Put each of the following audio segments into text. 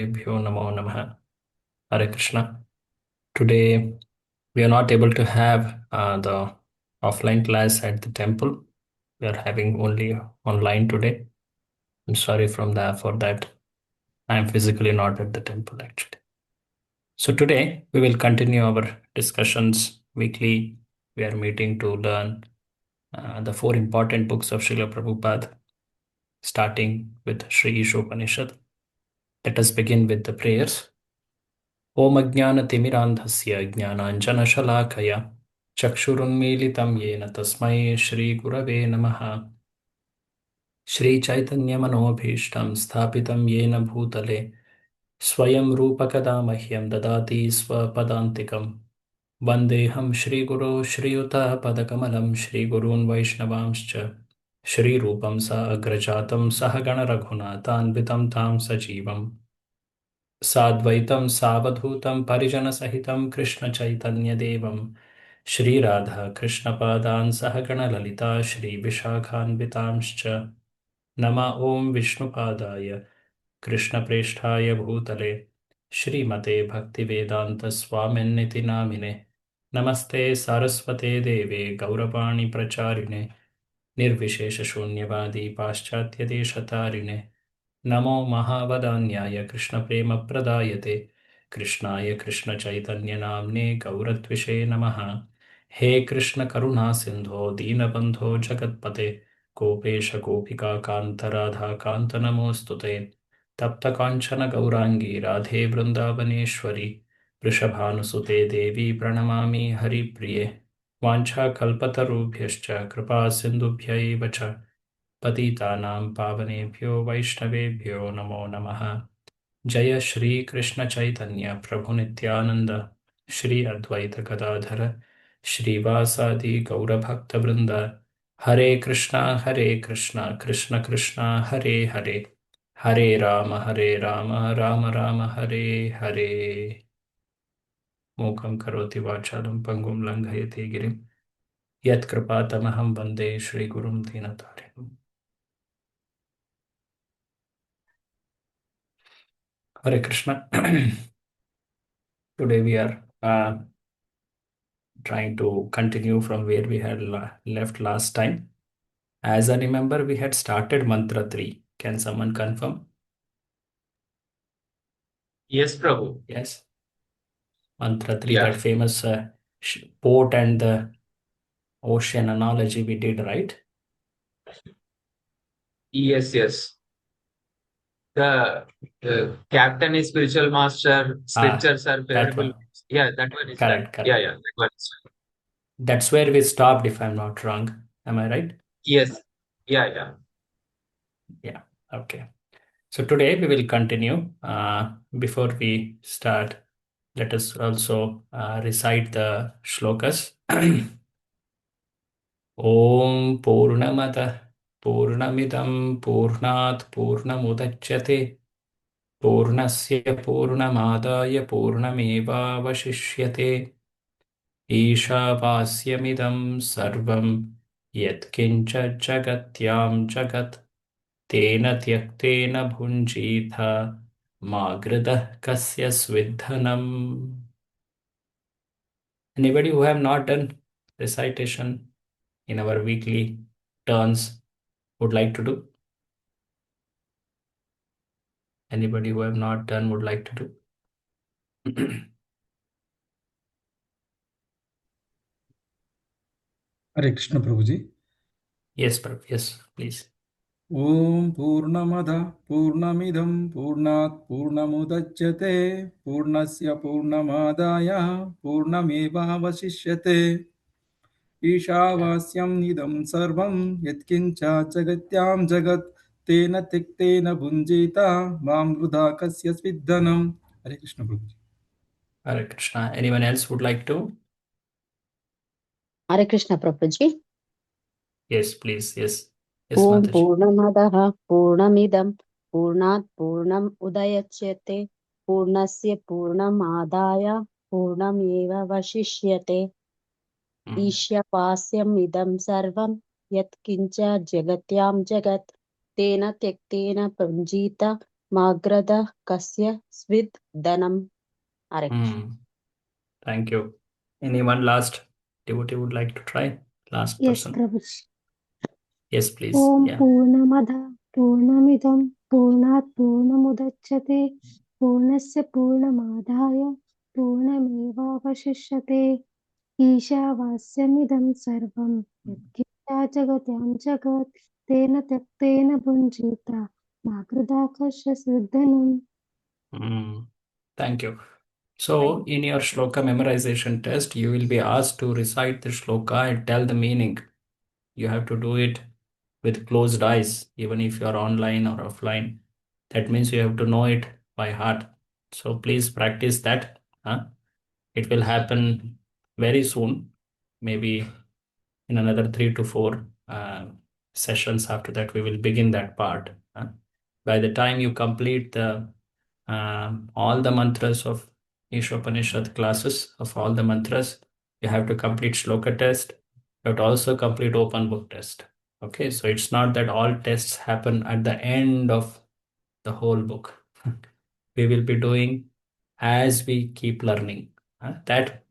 Shubhyo Namo Namaha. Hare Krishna. Today we are not able to have the offline class at the temple. We are having only online today. I'm sorry for that. I am physically not at the temple actually. So today we will continue our discussions weekly. We are meeting to learn the four important books of Srila Prabhupada, starting with Sri Ishopanishad. Let us begin with the prayers. ॐ अज्ञानतिमिरान्धस्य ज्ञानाञ्जनशलाकया चक्षुरुन्मीलितं येन तस्मै श्रीगुरवे नमः। श्रीचैतन्यमनोभीष्टं स्थापितं येन भूतले स्वयं रूपकदा मह्यं ददाति स्वपदान्तिकं। वन्देऽहं श्रीगुरो श्रीयुतपदकमलं श्रीगुरून् वैष्णवांश्च श्रीरूपं साग्रजातं सहगणरघुनाथान्वितं तां सजीवम् साद्वैतं सावधूतं परिजनसहितं कृष्णचैतन्यदेवं श्रीराधा कृष्णपादान् सहगणललिता श्रीविशाखान्वितांश्च नमः। ॐ विष्णुपादाय कृष्णप्रेष्ठाय भूतले श्रीमते भक्तिवेदान्तस्वामिन्निति नामिने नमस्ते सारस्वते देवे गौरवाणी प्रचारिणे निर्विशेषशून्यवादी पाश्चात्यदेशतारिणे नमो महावदान्याय कृष्णप्रेमप्रदायते कृष्णाय कृष्णचैतन्यनाम्ने गौरद्विषे नमः। हे कृष्ण करुणा सिन्धो दीनबन्धो जगत्पते गोपेश गोपिका कान्त राधा कान्त नमोऽस्तुते। तप्त काञ्चन गौराङ्गी राधे वृन्दावनेश्वरी वृषभानुसुते देवी प्रणमामि हरिप्रिये। वाञ्छाकल्पतरुभ्यश्च कृपा सिन्धुभ्य एव च पतितानां पावनेभ्यो वैष्णवेभ्यो नमो नमः। जय श्री कृष्ण चैतन्य प्रभु नित्यानंद श्री अद्वैत गदाधर श्रीवासादि गौरभक्तवृंद हरे कृष्णा कृष्ण कृष्णा हरे हरे हरे राम राम राम हरे हरे। मूकं करोति वाचालं पंगुं लङ्घयति गिरिं यत्कृपातमहं वन्दे श्रीगुरुं दीनतारिणम्। Hare Krishna. Today we are trying to continue from where we had left last time. As I remember, we had started mantra 3. Can someone confirm? Yes, Prabhu. Yes. Mantra 3, that famous port and the ocean analogy we did, right? Yes. The captain is spiritual master, scriptures are That favorable. one. Yeah, that one is done. Correct. Yeah, that one is done. That's where we stopped, if I'm not wrong. Am I right? Yes. Yeah. Yeah. Okay. So today we will continue. Before we start, let us also recite the shlokas. Om Purnamada Purnamidam Purnat Purnamudachyate Purnasya Purnamadaya Purnameva Vashishyate Ishavasyamidam Sarvam Yatkincha Jagatyam Jagat Tena Tyaktena Bhunjitha Magridah Kasya Svidhanam. Anybody who have not done recitation in our weekly turns would like to do? Anybody who have not done would like to do? Hare Krishna Prabhuji. Yes, Prabhu. Yes, please. Om Purnamada Purnamidam Purnat Purnamudachyate Purnasya Purnamadaya Purnameva Vashishyate Ishavasyam Nidam Sarvam Yatkincha Jagatyam Jagat Tena Tiktena Bhunjita Mam Vruda Kasya Svidhanam. Hare Krishna Prabhuji. Hare Krishna. Anyone else would like to? Hare Krishna Prabhuji. Yes, please. Yes. Yes, Om Mataji. Purnamadaha Purnamidam Purnat Purnam Udayachyate Purnasya Purnamadaya Purnameva Vashishyate Ishyavasyam Idam Sarvam Yatkincha Jagatyam Jagat Tena Tyaktena Punjita माग्रदः कस्य स्विद् धनम्. Hare Krishna. Thank you. Anyone last devotee would like to try? Last Yes, person. Prabhuji. Yes, please. Om Yeah. पूर्णमदः पूर्णमिदं पूर्णात् पूर्णमुदच्यते पूर्णस्य पूर्णमादाय पूर्णमेवावशिष्यते ईशावास्यमिदं सर्वं यत्किञ्चा जगत्यां जगत् तेन त्यक्तेन भुञ्जीता मा कृदाकस्य सिद्धनम्. Thank you. So, in your shloka memorization test, you will be asked to recite the shloka and tell the meaning. You have to do it with closed eyes, even if you are online or offline. That means you have to know it by heart. So, please practice that. It will happen very soon, maybe in another 3 to 4 sessions. After that, we will begin that part. By the time you complete all the mantras of Ishopanishad classes, of all the mantras, you have to complete shloka test, but also complete open book test. Okay, so it's not that all tests happen at the end of the whole book. We will be doing as we keep learning. That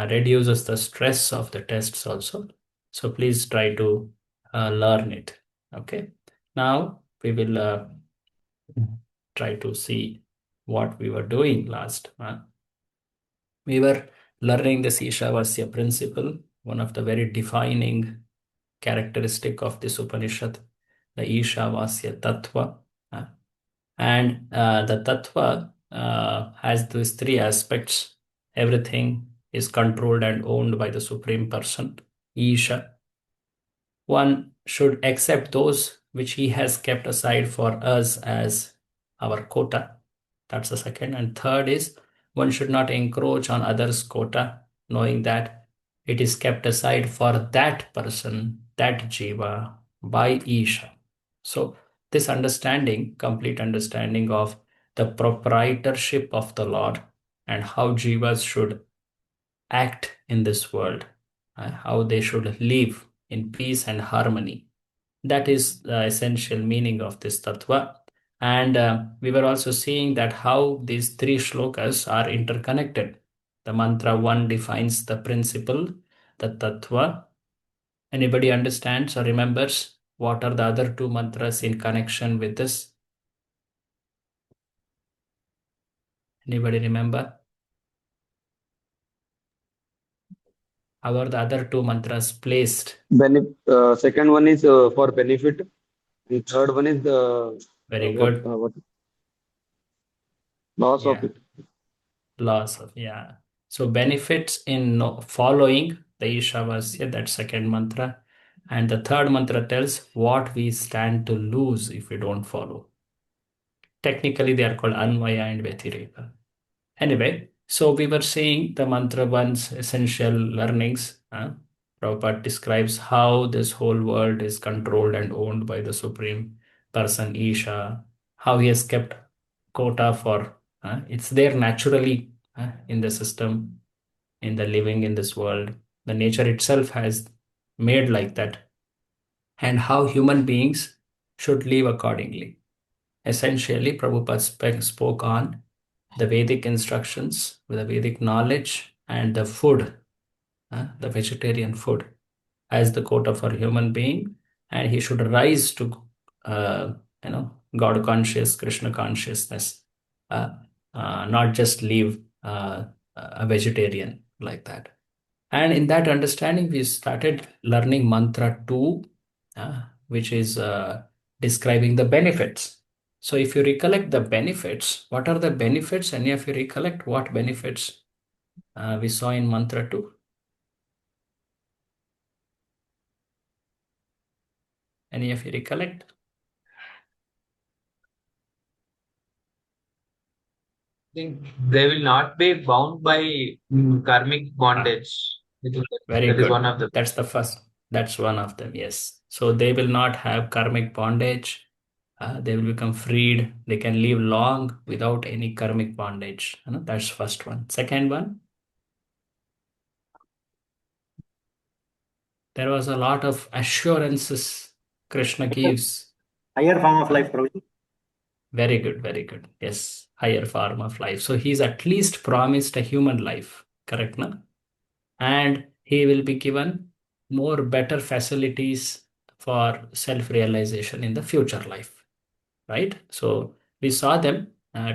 reduces the stress of the tests also. So please try to learn it. Okay. Now we will try to see what we were doing last. We were learning the Ishavasya principle, one of the very defining characteristic of this Upanishad, the Ishavasya Tattva. And the Tattva has these three aspects. Everything is controlled and owned by the Supreme Person, Isha. One should accept those which he has kept aside for us as our quota. That's the second. And third is one should not encroach on others' quota, knowing that it is kept aside for that person, that jiva, by Isha. So, this understanding, complete understanding of the proprietorship of the Lord and how jivas should act in this world, how they should live in peace and harmony. That is the essential meaning of this tattva. And we were also seeing that how these three shlokas are interconnected. The mantra 1 defines the principle, the tattva. Anybody understands or remembers what are the other two mantras in connection with this? Anybody remember? How are the other two mantras placed? Second one is for benefit. The third one is the Very good. what loss of Yeah. it. Loss of, yeah. So benefits in following the Ishavasya, that second mantra. And the third mantra tells what we stand to lose if we don't follow. Technically, they are called Anvaya and Vyatireka. Anyway, so we were saying the mantra one's essential learnings. Prabhupada describes how this whole world is controlled and owned by the Supreme Person, Isha, how he has kept quota for, it's there naturally in the system, in the living in this world. The nature itself has made like that, and how human beings should live accordingly. Essentially, Prabhupada spoke on the Vedic instructions, the Vedic knowledge, and the food, the vegetarian food, as the quota for human being, and he should rise to, uh, God conscious, Krishna consciousness, not just live a vegetarian like that. And in that understanding, we started learning mantra 2, which is describing the benefits. So if you recollect the benefits, what are the benefits? Any of you recollect what benefits we saw in mantra 2? Any of you recollect? Think they will not be bound by karmic Ah, bondage. I think very that is one good. of the. That's the first. That's one of them. Yes. So they will not have karmic bondage. They will become freed. They can live long without any karmic bondage. That's first one. Second one, there was a lot of assurances Krishna gives. Higher form of uh, life, Prabhuji. Very good, very good. Yes, higher form of life. So he's at least promised a human life, correct, na? And he will be given more better facilities for self-realization in the future life, right? So we saw them.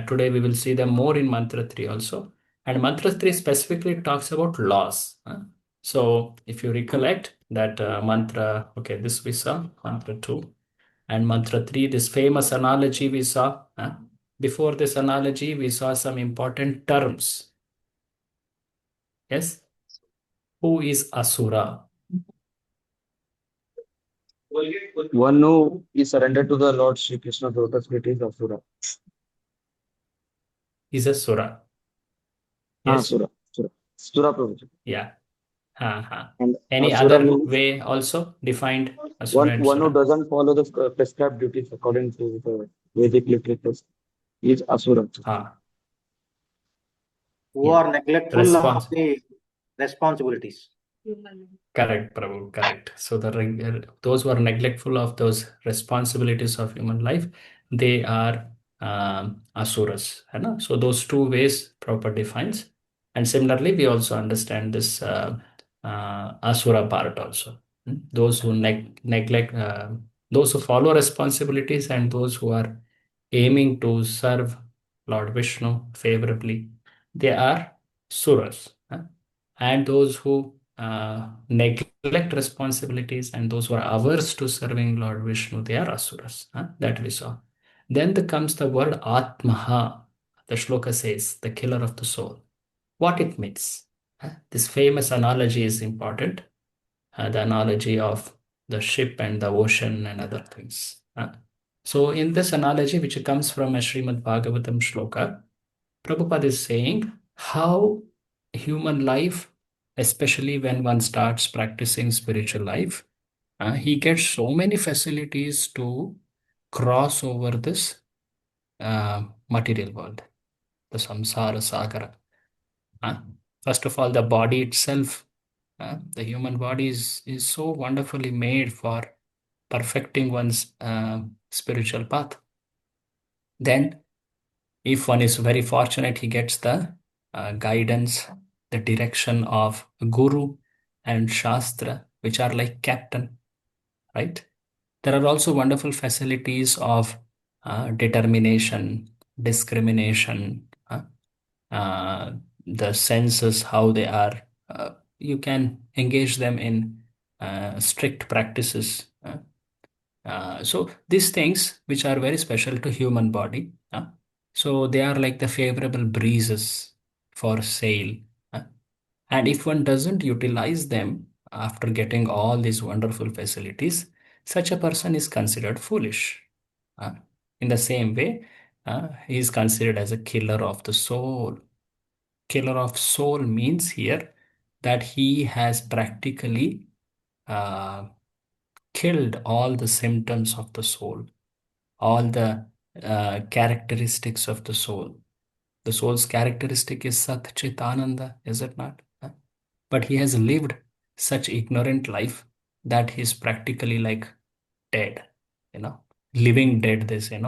Today we will see them more in Mantra 3 also. And Mantra 3 specifically talks about laws. So if you recollect that mantra, okay, this we saw, Mantra 2 and Mantra 3, this famous analogy we saw. Before this analogy, we saw some important terms. Yes? Who is Asura? One who is surrendered to the Lord Shri Krishna's lotus feet is Asura. Is a Sura. Ah, Yes? Sura. Sura. Sura Prabhuji. Yeah. And Any Asura other means way also defined Asura and one who Sura? doesn't follow the prescribed duties according to the Vedic literature is Asura. Ah, Who yeah. are neglectful of Response. the responsibilities. Correct, Prabhu, correct. So those who are neglectful of those responsibilities of human life, they are asuras. है ना? So those two ways Prabhupada defines. And similarly, we also understand this asura part also. Those who neglect, those who follow responsibilities and those who are aiming to serve Lord Vishnu favorably, they are suras. And those who neglect responsibilities and those who are averse to serving Lord Vishnu, they are asuras. That we saw. Then there comes the word Atmaha. The shloka says, the killer of the soul. What it means. This famous analogy is important. The analogy of the ship and the ocean and other things. So in this analogy, which comes from a Srimad Bhagavatam shloka, Prabhupada is saying how human life, especially when one starts practicing spiritual life, he gets so many facilities to cross over this material world, the samsara sagara. First of all, the body itself, the human body is so wonderfully made for perfecting one's spiritual path. Then if one is very fortunate, he gets the guidance, the direction of Guru and Shastra, which are like captain, right? There are also wonderful facilities of determination, discrimination, the senses, how they are. You can engage them in strict practices. So these things, which are very special to human body, so they are like the favorable breezes for sail. uh, and if one doesn't utilize them after getting all these wonderful facilities, such a person is considered foolish. Uh, in the same way, he is considered as a killer of the soul. Killer of soul means here that he has practically uh, killed all the symptoms of the soul, all the characteristics of the soul. The soul's characteristic is Sat Chit Ananda, is it not? But he has lived such ignorant life that he's practically like dead, living dead, they say,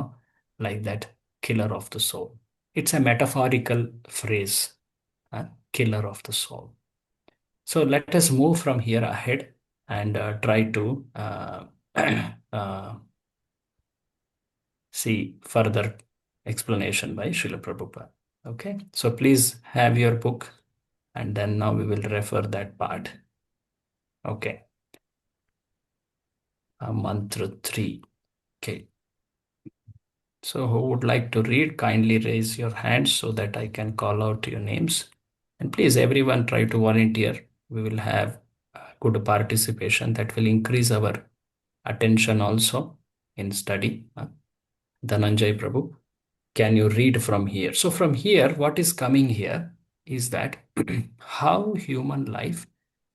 like that, killer of the soul. It's a metaphorical phrase, killer of the soul. So let us move from here ahead and try to uh, see further explanation by Srila Prabhupada. Okay, so please have your book and then now we will refer that part. Okay, mantra 3. Okay, so who would like to read? Kindly raise your hands so that I can call out your names. And please, everyone, try to volunteer. We will have good participation that will increase our attention also in study. Dhananjay Prabhu, can you read from here? So from here, what is coming here is that how human life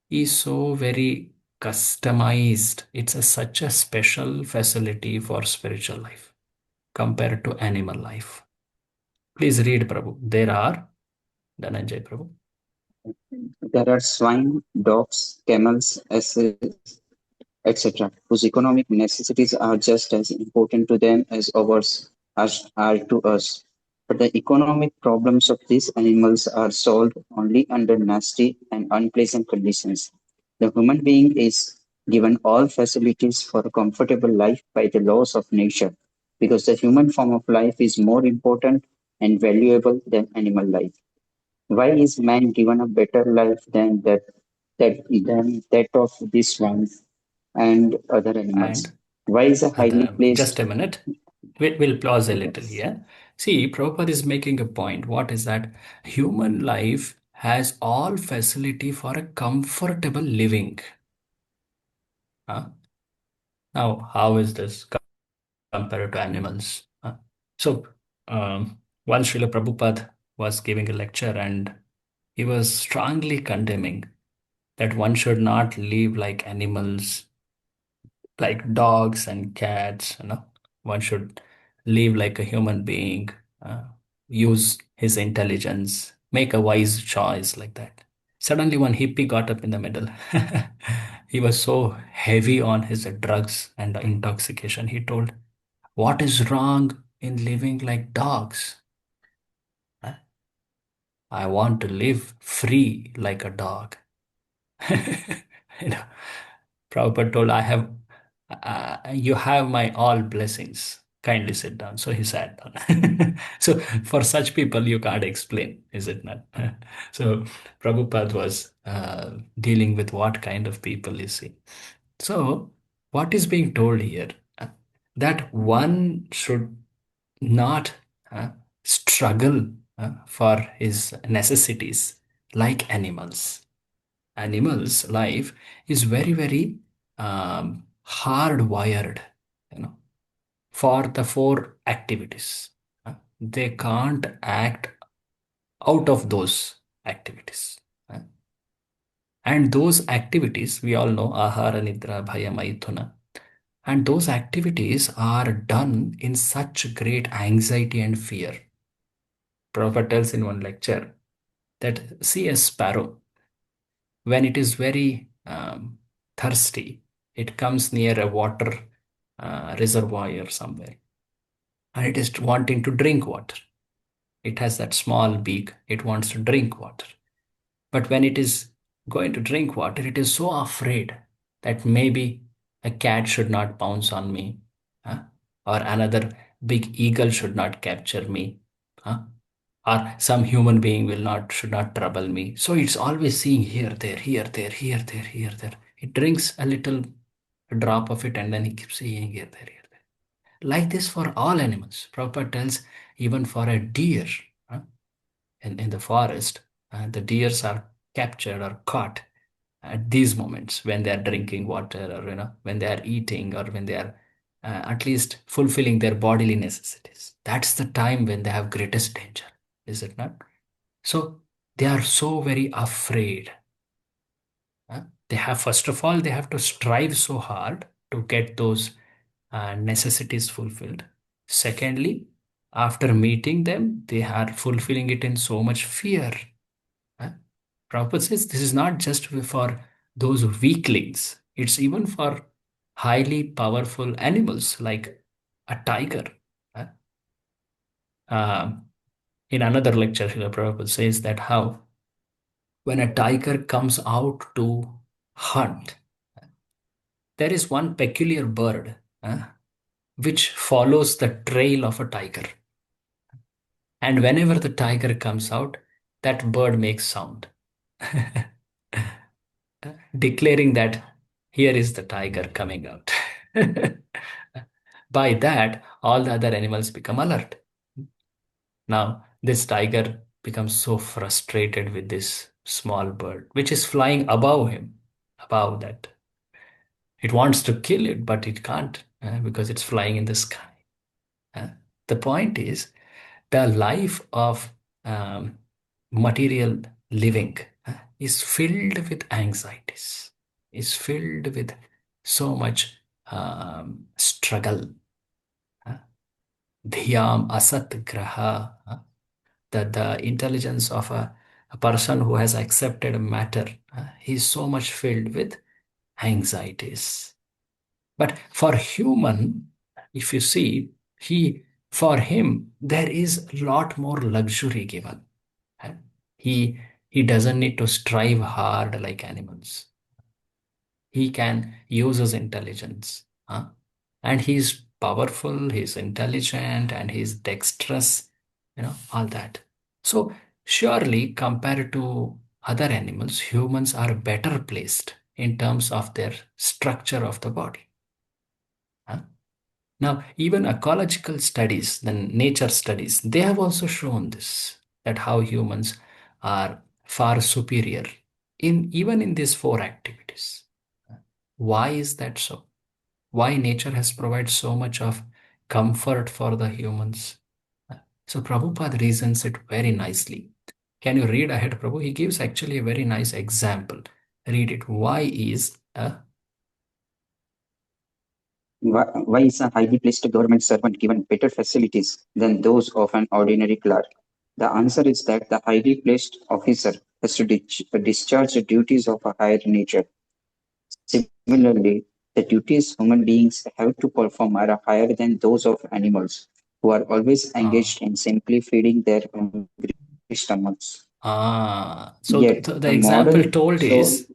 is so very customized. It's such a special facility for spiritual life compared to animal life. Please read, Prabhu. There are, Dhananjay Prabhu. There are swine, dogs, camels, etc., whose economic necessities are just as important to them as ours are to us. But the economic problems of these animals are solved only under nasty and unpleasant conditions. The human being is given all facilities for a comfortable life by the laws of nature, because the human form of life is more important and valuable than animal life. Why is man given a better life than that of this one and other animals? And Why is a highly just placed a minute. We'll pause a little here. See, Prabhupada is making a point. What is that? Human life has all facility for a comfortable living. Huh? Now, how is this compared to animals? Huh? So, once Srila Prabhupada was giving a lecture and he was strongly condemning that one should not live like animals, like dogs and cats. One should live like a human being, uh, use his intelligence, make a wise choice, like that. Suddenly one hippie got up in the middle. He was so heavy on his drugs and intoxication. He told, what is wrong in living like dogs? Huh? I want to live free like a dog. you know Prabhupada told, you have my all blessings. Kindly sit down. So he sat down. So for such people, you can't explain, is it not? So Prabhupada was dealing with what kind of people is he? So what is being told here? Uh, that one should not struggle for his necessities like animals. Animals' life is very, very hardwired, for the four activities. They can't act out of those activities. And those activities, we all know, ahara, nidra, bhaya, maithuna. And those activities are done in such great anxiety and fear. Prabhupada tells in one lecture that see a sparrow, when it is very thirsty, it comes near a water reservoir somewhere, and it is wanting to drink water. It has that small beak, it wants to drink water. But when it is going to drink water, it is so afraid that maybe a cat should not pounce on me, huh? Or another big eagle should not capture me, huh? Or some human being should not trouble me. So it's always seeing here, there, here, there, here, there, here, there. It drinks a little drop of it and then he keeps seeing here, there, here, there. Like this for all animals. Prabhupada tells even for a deer, huh, in the forest, the deers are captured or caught at these moments when they are drinking water, or when they are eating, or when they are at least fulfilling their bodily necessities. That's the time when they have greatest danger, is it not? So they are so very afraid. They have, first of all, they have to strive so hard to get those necessities fulfilled. Secondly, after meeting them, they are fulfilling it in so much fear. Prabhupada says this is not just for those weaklings, it's even for highly powerful animals like a tiger. Uh, in another lecture, Srila Prabhupada says that how when a tiger comes out to hunt, there is one peculiar bird which follows the trail of a tiger. And whenever the tiger comes out, that bird makes sound, declaring that here is the tiger coming out. By that, all the other animals become alert. Now, this tiger becomes so frustrated with this small bird, which is flying above him, above that. It wants to kill it, but it can't because it's flying in the sky. The point is, the life of um, material living is filled with anxieties, is filled with so much struggle. Dhyam asat graha, the intelligence of a person who has accepted matter, he is so much filled with anxieties. But for human, if you see, he For him, there is a lot more luxury given. eh? He doesn't need to strive hard like animals. He can use his intelligence. And he's powerful, he's intelligent, and he's dexterous, all that. So, surely, compared to other animals, humans are better placed in terms of their structure of the body. huh? Now, even ecological studies, the nature studies, they have also shown this, that how humans are far superior in even in these four activities. Why is that so? Why nature has provided so much of comfort for the humans? So Prabhupada reasons it very nicely. Can you read ahead, Prabhu? He gives actually a very nice example. Read it. Why is a highly placed government servant given better facilities than those of an ordinary clerk? The answer is that the highly placed officer has to discharge the duties of a higher nature. Similarly, the duties human beings have to perform are higher than those of animals, who are always Ah, engaged in simply feeding their hungry stomachs. so Yet, the the example modern told soul, is,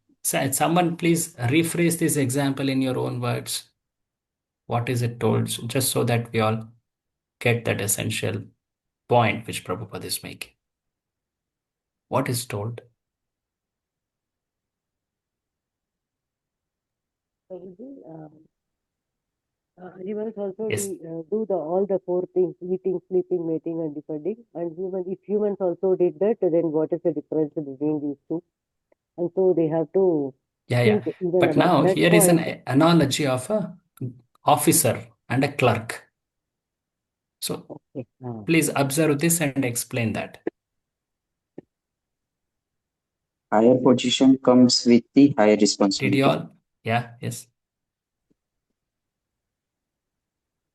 someone please rephrase this example in your own words. What is it told? Just so that we all get that essential point which Prabhupada is making. What is told? Humans also Yes. do the all the four things: eating, sleeping, mating, and defending. And if humans also did that, then what is the difference between these two? And so they have to Yeah, yeah. think even But about now that here is an point. analogy of a officer and a clerk. So Okay. please observe this and explain that. higher position comes with the higher Did you responsibility. all? Yeah, yes.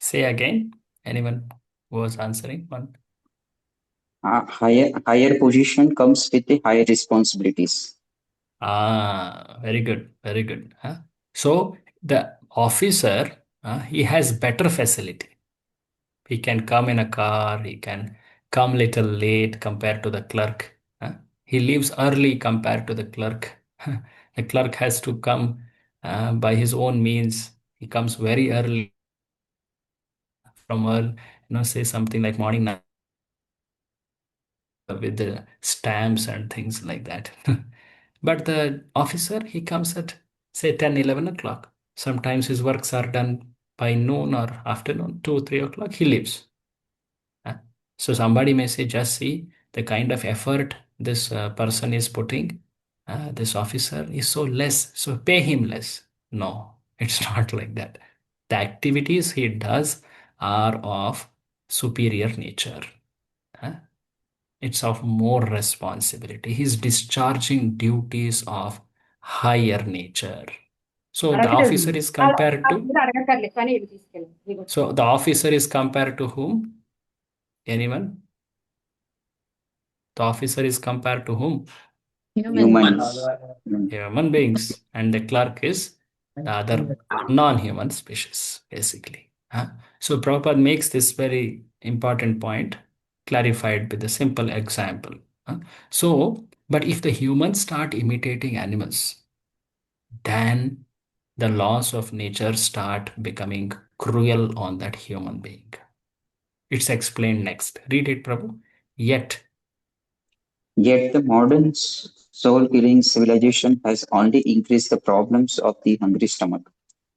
Say again. Anyone who was answering one? Higher position comes with the higher responsibilities. Very good, very good. So the officer, he has better facility. He can come in a car, he can come little late compared to the clerk. He leaves early compared to the clerk. The clerk has to come by his own means. He comes very early from say something like morning with the stamps and things like that. But the officer, he comes at say 10, 11 o'clock. Sometimes his works are done by noon or afternoon, 2, 3 o'clock, he leaves. Uh, So somebody may say, just see the kind of effort this person is putting. This officer is so less, so pay him less. No, it's not like that. The activities he does are of superior nature. Uh, It's of more responsibility. He's discharging duties of higher nature. So the officer is compared to. So the officer is compared to whom? Anyone? The officer is compared to whom? Humans. Human beings. And the clerk is the other non-human species, basically. So Prabhupada makes this very important point clarified with a simple example. So, but if the humans start imitating animals, then the laws of nature start becoming cruel on that human being. It's explained next. Read it, Prabhu. Yet, Yet the modern soul-killing civilization has only increased the problems of the hungry stomach.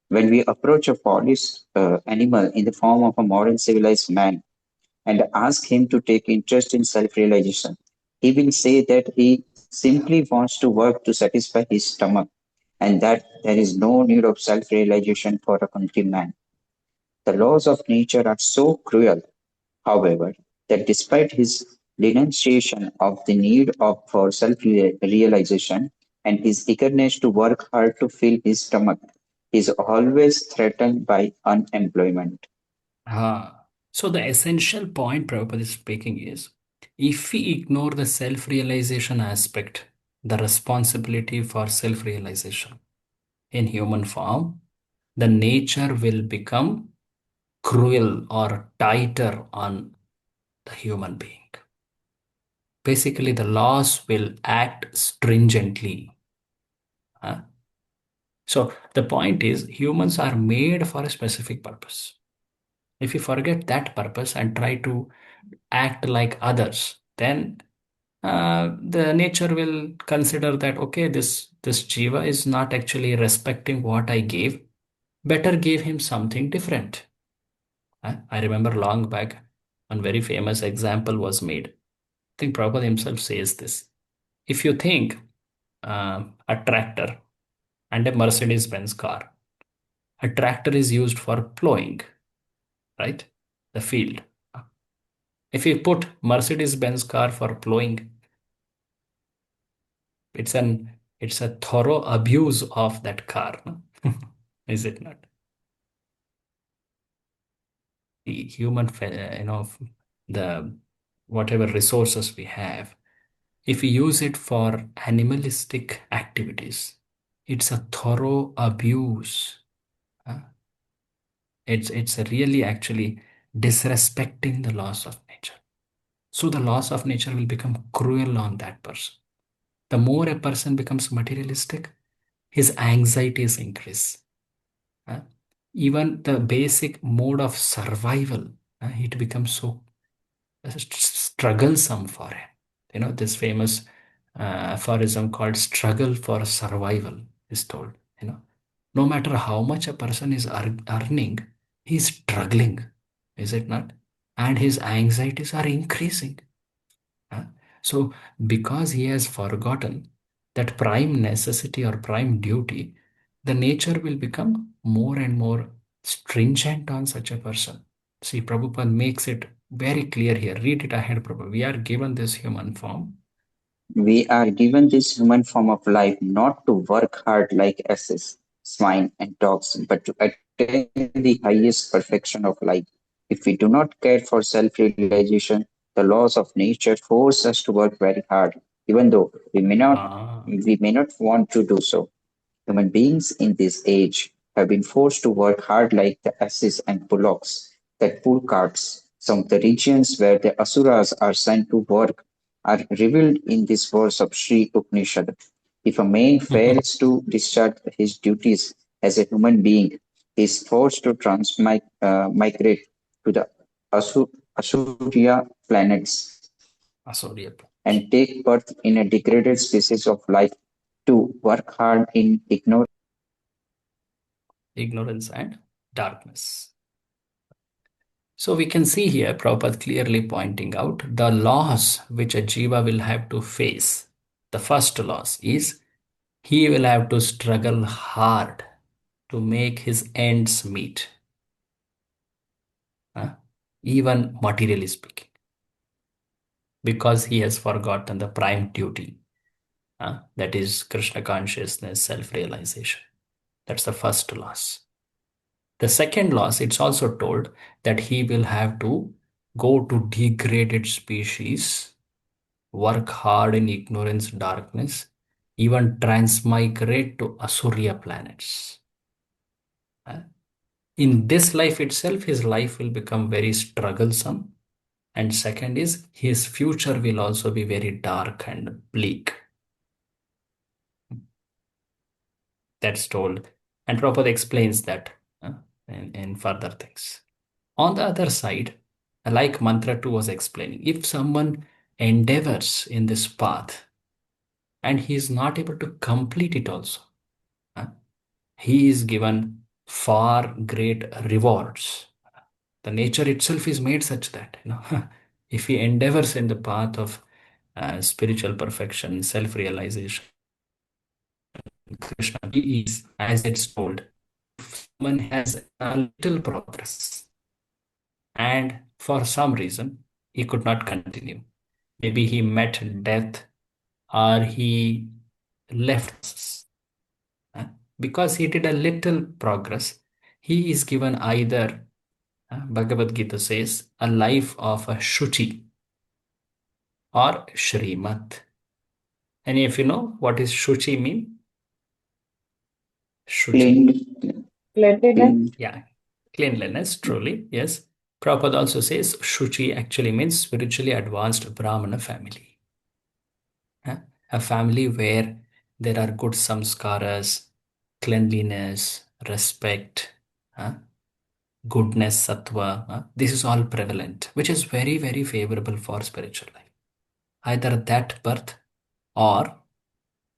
When we approach a polished animal in the form of a modern civilized man and ask him to take interest in self-realization, he will say that he simply wants to work to satisfy his stomach and that there is no need of self-realization for a hungry man. The laws of nature are so cruel, however, that despite his denunciation of the need for self-realization and his eagerness to work hard to fill his stomach, he is always threatened by unemployment. so the essential point Prabhupada is speaking is, if we ignore the self-realization aspect, the responsibility for self-realization in human form, the nature will become cruel or tighter on the human being. Basically, the laws will act stringently. Huh? So the point is, humans are made for a specific purpose. If you forget that purpose and try to act like others, then the nature will consider that okay, this jiva is not actually respecting what I gave. Better give him something different. I remember long back, one very famous example was made. I think Prabhupada himself says this. If you think a tractor and a Mercedes-Benz car, a tractor is used for plowing, right? The field. If you put Mercedes-Benz car for plowing, it's a thorough abuse of that car, no? Is it not? The human, the whatever resources we have, if we use it for animalistic activities, it's a thorough abuse. uh, it's really actually disrespecting the laws of nature. So the laws of nature will become cruel on that person. The more a person becomes materialistic, his anxieties increase. uh, Even the basic mode of survival, it becomes so strugglesome for him. This famous aphorism called struggle for survival is told. No matter how much a person is earning, he's struggling, is it not? And his anxieties are increasing. huh? So, because he has forgotten that prime necessity or prime duty, the nature will become more and more stringent on such a person. See, Prabhupada makes it very clear here. Read it ahead, Prabhupada. We are given this human form. We are given this human form of life not to work hard like asses, swine, and dogs, but to attain the highest perfection of life. If we do not care for self realization, the laws of nature force us to work very hard, even though Ah, we may not want to do so. Human beings in this age have been forced to work hard like the asses and bullocks that pull carts. Some of the regions where the asuras are sent to work are revealed in this verse of Sri Upanishad. If a man fails to discharge his duties as a human being, he is forced to migrate to the Asuria planets Asoria, and take birth in a degraded species of life to work hard in ignorance and darkness. So we can see here Prabhupada clearly pointing out the loss which a jiva will have to face. The first loss is he will have to struggle hard to make his ends meet, huh? Even materially speaking, because he has forgotten the prime duty, that is Krishna consciousness, self realization. That's the first loss. The second loss, it's also told that he will have to go to degraded species, work hard in ignorance, darkness, even transmigrate to Asurya planets. In this life itself, his life will become very strugglesome. And second is his future will also be very dark and bleak. That's told. And Prabhupada explains that in further things. On the other side, like Mantra 2 was explaining, if someone endeavors in this path and he is not able to complete it also, uh, he is given far great rewards. The nature itself is made such that, if he endeavors in the path of spiritual perfection, self realization, Krishna, he is, as it's told, someone has a little progress and for some reason he could not continue. Maybe he met death or he left us. uh, Because he did a little progress, he is given either, Bhagavad Gita says, a life of a Shuchi or Shrimat. And if you know what is Shuchi mean? Shuchi. clean, Cleanliness. clean, Yeah. Cleanliness, truly, yes. Prabhupada also says Shuchi actually means spiritually advanced Brahmana family. A family where there are good samskaras, cleanliness, respect, goodness, sattva. This is all prevalent, which is very, very favorable for spiritual life. Either that birth or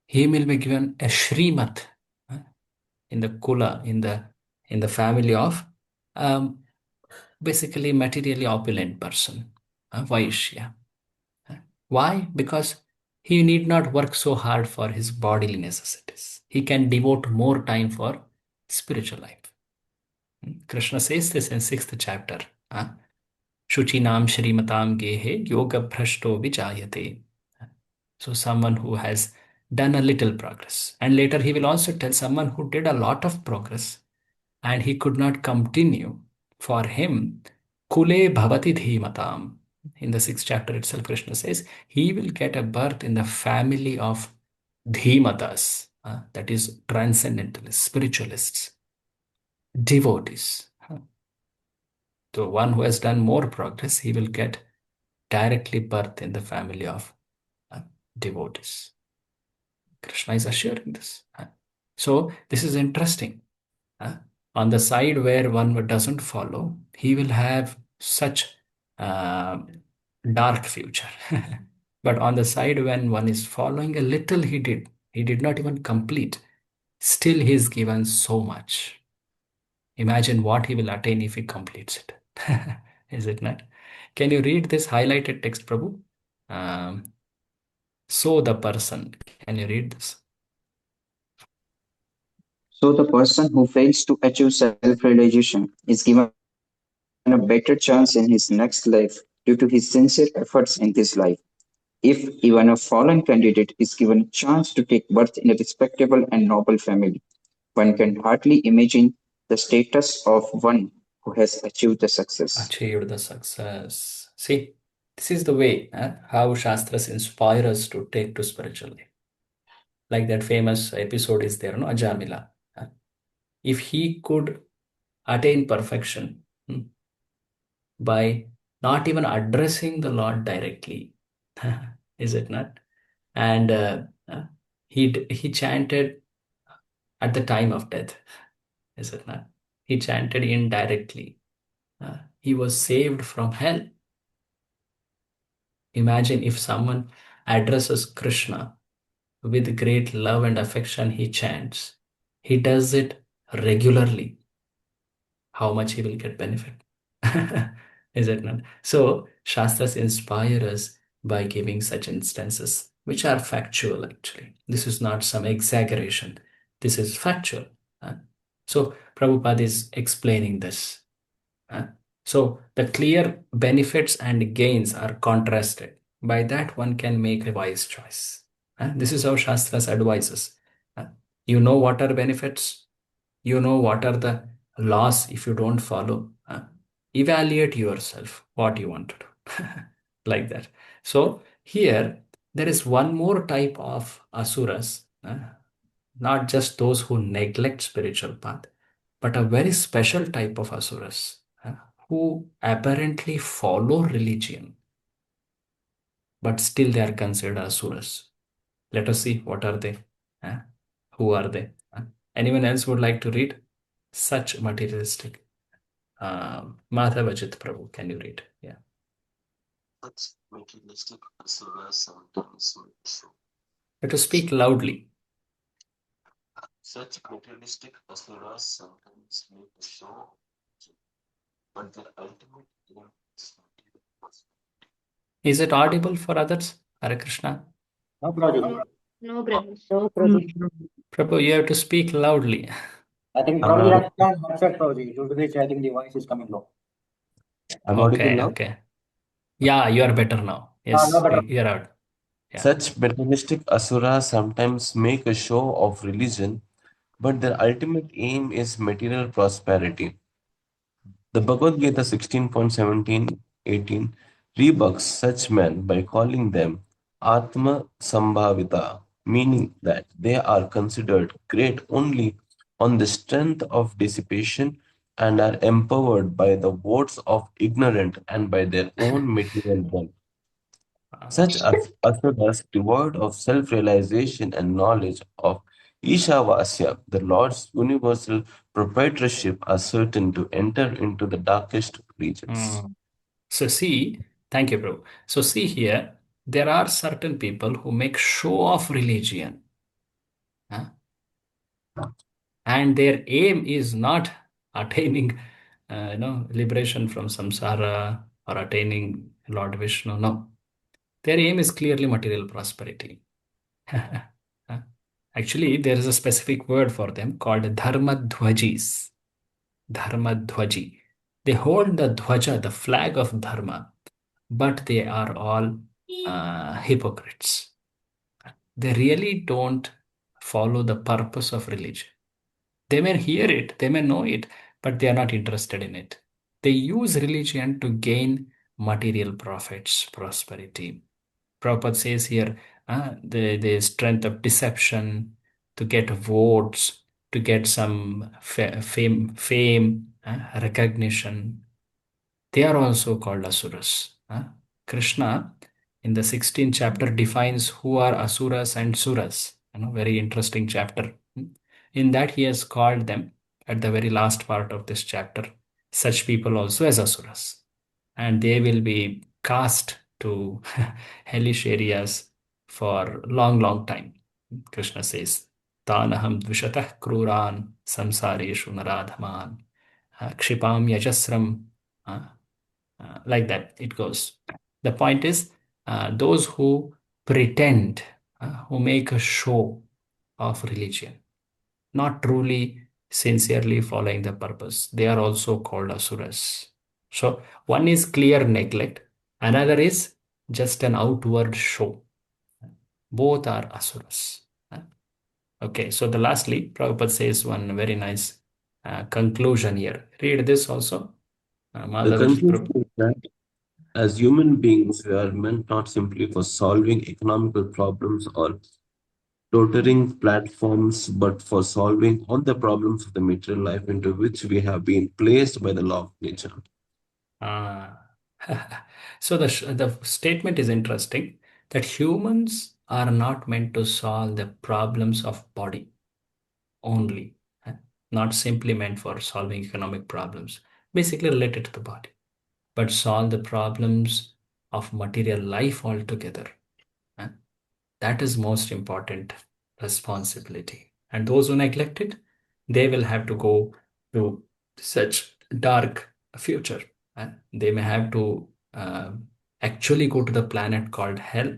he will be given a Shrimat in the Kula, in the family of um, basically materially opulent person, Vaishya. Why? Because he need not work so hard for his bodily necessities. He can devote more time for spiritual life. Krishna says this in 6th chapter. Shuchinam Shrimatam Gehe Yoga Bhrashto Vijayate. So someone who has done a little progress. And later he will also tell someone who did a lot of progress and he could not continue. For him, Kule Bhavati Dhimatam. In the 6th chapter itself, Krishna says he will get a birth in the family of Dhimatas, that is transcendentalists, spiritualists, devotees. The one who has done more progress, he will get directly birth in the family of devotees. Krishna is assuring this. So this is interesting. On the side where one doesn't follow, he will have such uh, dark future. But on the side when one is following, a little he did not even complete. Still, he is given so much. Imagine what he will attain if he completes it. Is it not? Can you read this highlighted text, Prabhu? So the person, can you read this? So the person who fails to achieve self-realization is given a better chance in his next life due to his sincere efforts in this life. If even a fallen candidate is given a chance to take birth in a respectable and noble family, one can hardly imagine the status of one who has achieved the success. Achieved the success. See, this is the way how Shastras inspire us to take to spiritual life. Like that famous episode is there, no? Ajamila. If he could attain perfection by not even addressing the Lord directly, is it not? And he chanted at the time of death, is it not? He chanted indirectly. He was saved from hell. Imagine if someone addresses Krishna with great love and affection, he chants. He does it regularly. How much he will get benefit? Is it not? So, Shastras inspire us by giving such instances, which are factual actually. This is not some exaggeration. This is factual. So, Prabhupada is explaining this. So the clear benefits and gains are contrasted. By that, one can make a wise choice. This is how Shastras advises. You know what are benefits, you know what are the laws if you don't follow. Evaluate yourself what you want to do. Like that. So here, there is one more type of asuras, not just those who neglect spiritual path, but a very special type of asuras who apparently follow religion, but still they are considered asuras. Let us see what are they. Who are they? Anyone else would like to read such materialistic? Madhavajit Prabhu, can you read? Yeah. Such materialistic asuras sometimes make show. Let us speak loudly. Such materialistic asuras sometimes make a show, but their ultimate aim is material prosperity. Is it audible for others? Hare Krishna. No, Prabhuji. No, Prabhu. No, Prabhu. Prabhu, you have to speak loudly. I think probably you have to turn headset, Prabhuji, due to which I think the voice is coming low. I'm audible Okay, now? okay. Yeah, you are better now. No Yes, better. you're out. Yeah. Such materialistic asuras sometimes make a show of religion, but their ultimate aim is material prosperity. The Bhagavad Gita 16.17-18 rebukes such men by calling them Atma Sambhavita, meaning that they are considered great only on the strength of dissipation and are empowered by the votes of ignorant and by their own material wealth. Such asuras, devoid of self-realization and knowledge of Ishavasya, the Lord's universal proprietorship, are certain to enter into the darkest regions. So see, thank you, bro. So see here, there are certain people who make show of religion, huh? And their aim is not attaining, liberation from samsara or attaining Lord Vishnu. No, their aim is clearly material prosperity. Huh? Actually, there is a specific word for them called dharmadhwajis. Dharmadhwaji. They hold the dhwaja, the flag of dharma, but they are all hypocrites. They really don't follow the purpose of religion. They may hear it, they may know it, but they are not interested in it. They use religion to gain material profits, prosperity. Prabhupada says here, the strength of deception, to get votes, to get some fame, recognition. They are also called asuras. Krishna, in the 16th chapter, defines who are asuras and suras. Very interesting chapter. In that, he has called them at the very last part of this chapter, such people also as asuras, and they will be cast to hellish areas for long, long time. Krishna says, Tanaham dvishatah kruran samsareshu naradhaman kshipam yajasram. Like that it goes. The point is, those who pretend, who make a show of religion, not truly sincerely following the purpose, they are also called asuras. So one is clear neglect, another is just an outward show. Both are asuras. Okay, so the lastly, Prabhupada says one very nice conclusion here. Read this also. The Madhav will conclusion is that as human beings, we are meant not simply for solving economical problems or tutoring platforms, but for solving all the problems of the material life into which we have been placed by the law of nature. Ah. So the statement is interesting that humans are not meant to solve the problems of body only, not simply meant for solving economic problems, basically related to the body, but solve the problems of material life altogether. That is most important responsibility. And those who neglect it, they will have to go to such dark future. They may have to actually go to the planet called hell,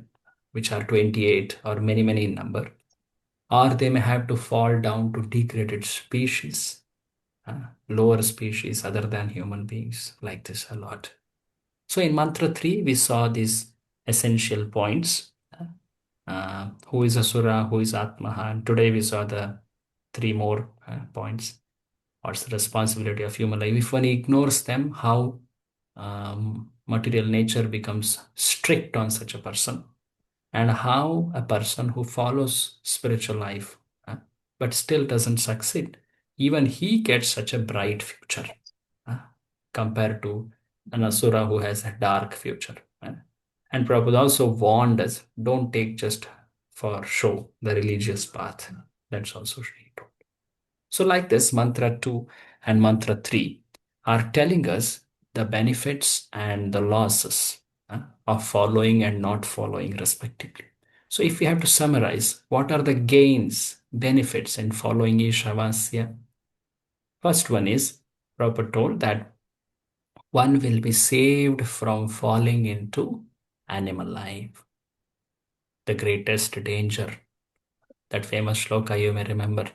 which are 28 or many, many in number. Or they may have to fall down to degraded species, lower species other than human beings, like this a lot. So in mantra 3, we saw these essential points. Who is Asura, who is Atmaha. And today we saw the three more points. What's the responsibility of human life? If one ignores them, how material nature becomes strict on such a person, and how a person who follows spiritual life but still doesn't succeed, even he gets such a bright future uh, compared to an Asura who has a dark future. And Prabhupada also warned us, don't take just for show the religious path. That's also he told. So like this, mantra 2 and mantra 3 are telling us the benefits and the losses of following and not following respectively. So if we have to summarize, what are the gains, benefits in following Ishavasya? First one is, Prabhupada told that one will be saved from falling into animal life. The greatest danger. That famous shloka you may remember.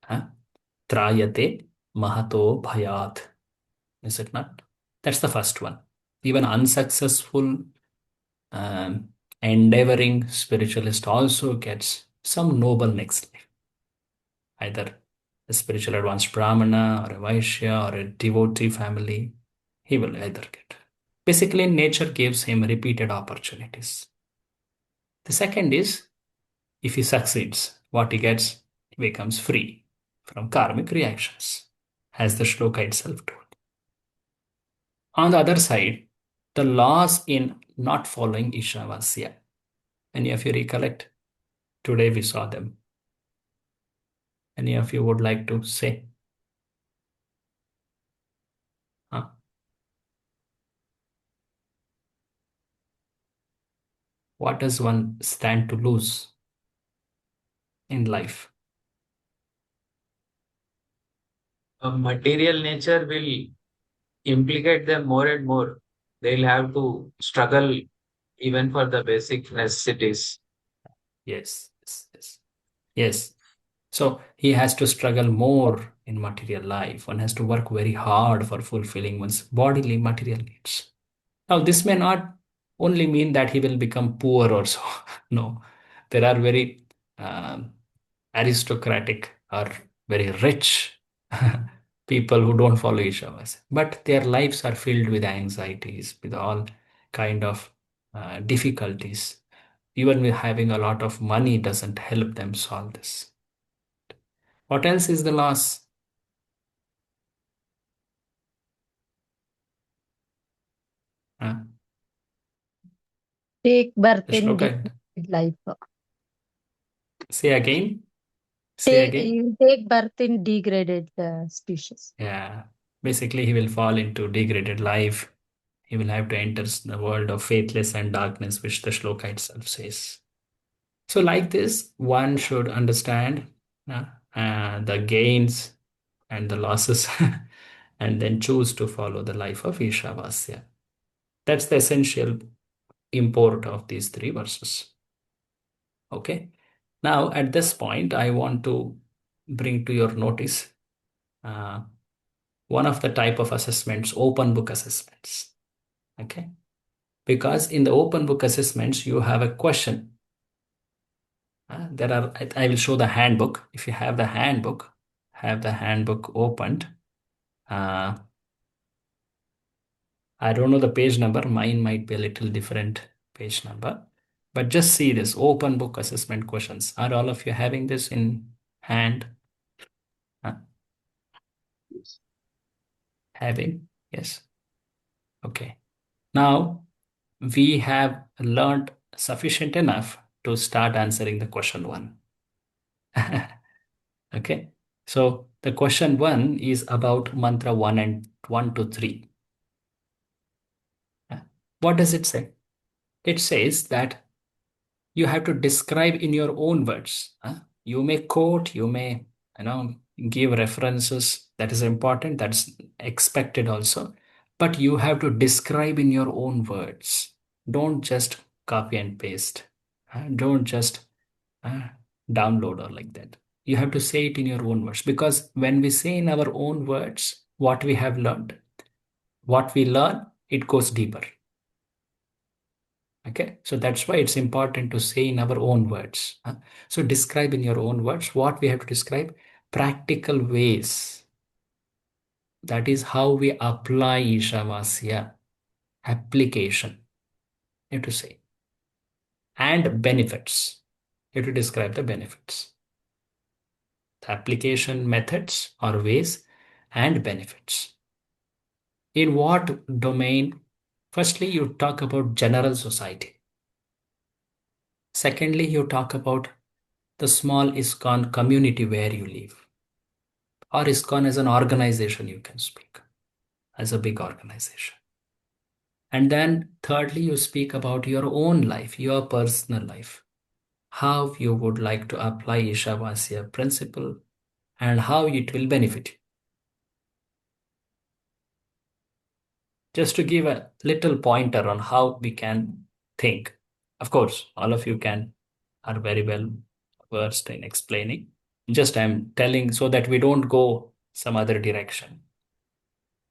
Huh? Trayate mahato bhayat. Is it not? That's the first one. Even unsuccessful um, endeavoring spiritualist also gets some noble next life. Either a spiritual advanced brahmana or a vaishya or a devotee family, he will either get. Basically, nature gives him repeated opportunities. The second is, if he succeeds, what he gets, he becomes free from karmic reactions. as the shloka itself told. On the other side, the loss in not following Ishavasya. Any of you recollect? Today we saw them. Any of you would like to say? Huh? What does one stand to lose in life? Material nature will implicate them more and more. They'll have to struggle even for the basic necessities. Yes, yes, yes. Yes. So he has to struggle more in material life. One has to work very hard for fulfilling one's bodily material needs. Now, this may not only mean that he will become poor or so. No, there are very um, aristocratic or very rich people who don't follow Ishavas, but their lives are filled with anxieties, with all kind of difficulties. Even with having a lot of money doesn't help them solve this. What else is the loss? Uh, Take birth the in shloka. degraded life. Say again. Say again. You take birth in degraded species. Yeah. Basically, he will fall into degraded life. He will have to enter the world of faithless and darkness, which the shloka itself says. So, like this, one should understand the gains and the losses and then choose to follow the life of Ishavasya. That's the essential import of these three verses. Okay. Now, at this point, I want to bring to your notice uh, one of the type of assessments, open book assessments. Okay. Because in the open book assessments, you have a question. I will show the handbook. If you have the handbook, opened. Uh, I don't know the page number. Mine might be a little different page number. But just see this open book assessment questions. Are all of you having this in hand? Yes. Having? Yes. Okay. Now we have learned sufficient enough to start answering the question one. Okay. So the question one is about mantra 1 and 1 to 3. What does it say? It says that you have to describe in your own words. You may quote, you may, give references. That is important. That's expected also. But you have to describe in your own words. Don't just copy and paste. Don't just uh, download or like that. You have to say it in your own words, because when we say in our own words what we have learned, what we learn, it goes deeper. Okay, so that's why it's important to say in our own words. So describe in your own words what we have to describe, practical ways. That is how we apply Ishavasya, application, you have to say. And benefits. You have to describe the benefits. The application methods or ways and benefits. In what domain? Firstly, you talk about general society. Secondly, you talk about the small ISKCON community where you live. Or ISKCON as an organization, you can speak as a big organization. And then thirdly, you speak about your own life, your personal life, how you would like to apply Ishavasya principle and how it will benefit you. Just to give a little pointer on how we can think. Of course, all of you are very well versed in explaining. Just I'm telling so that we don't go some other direction.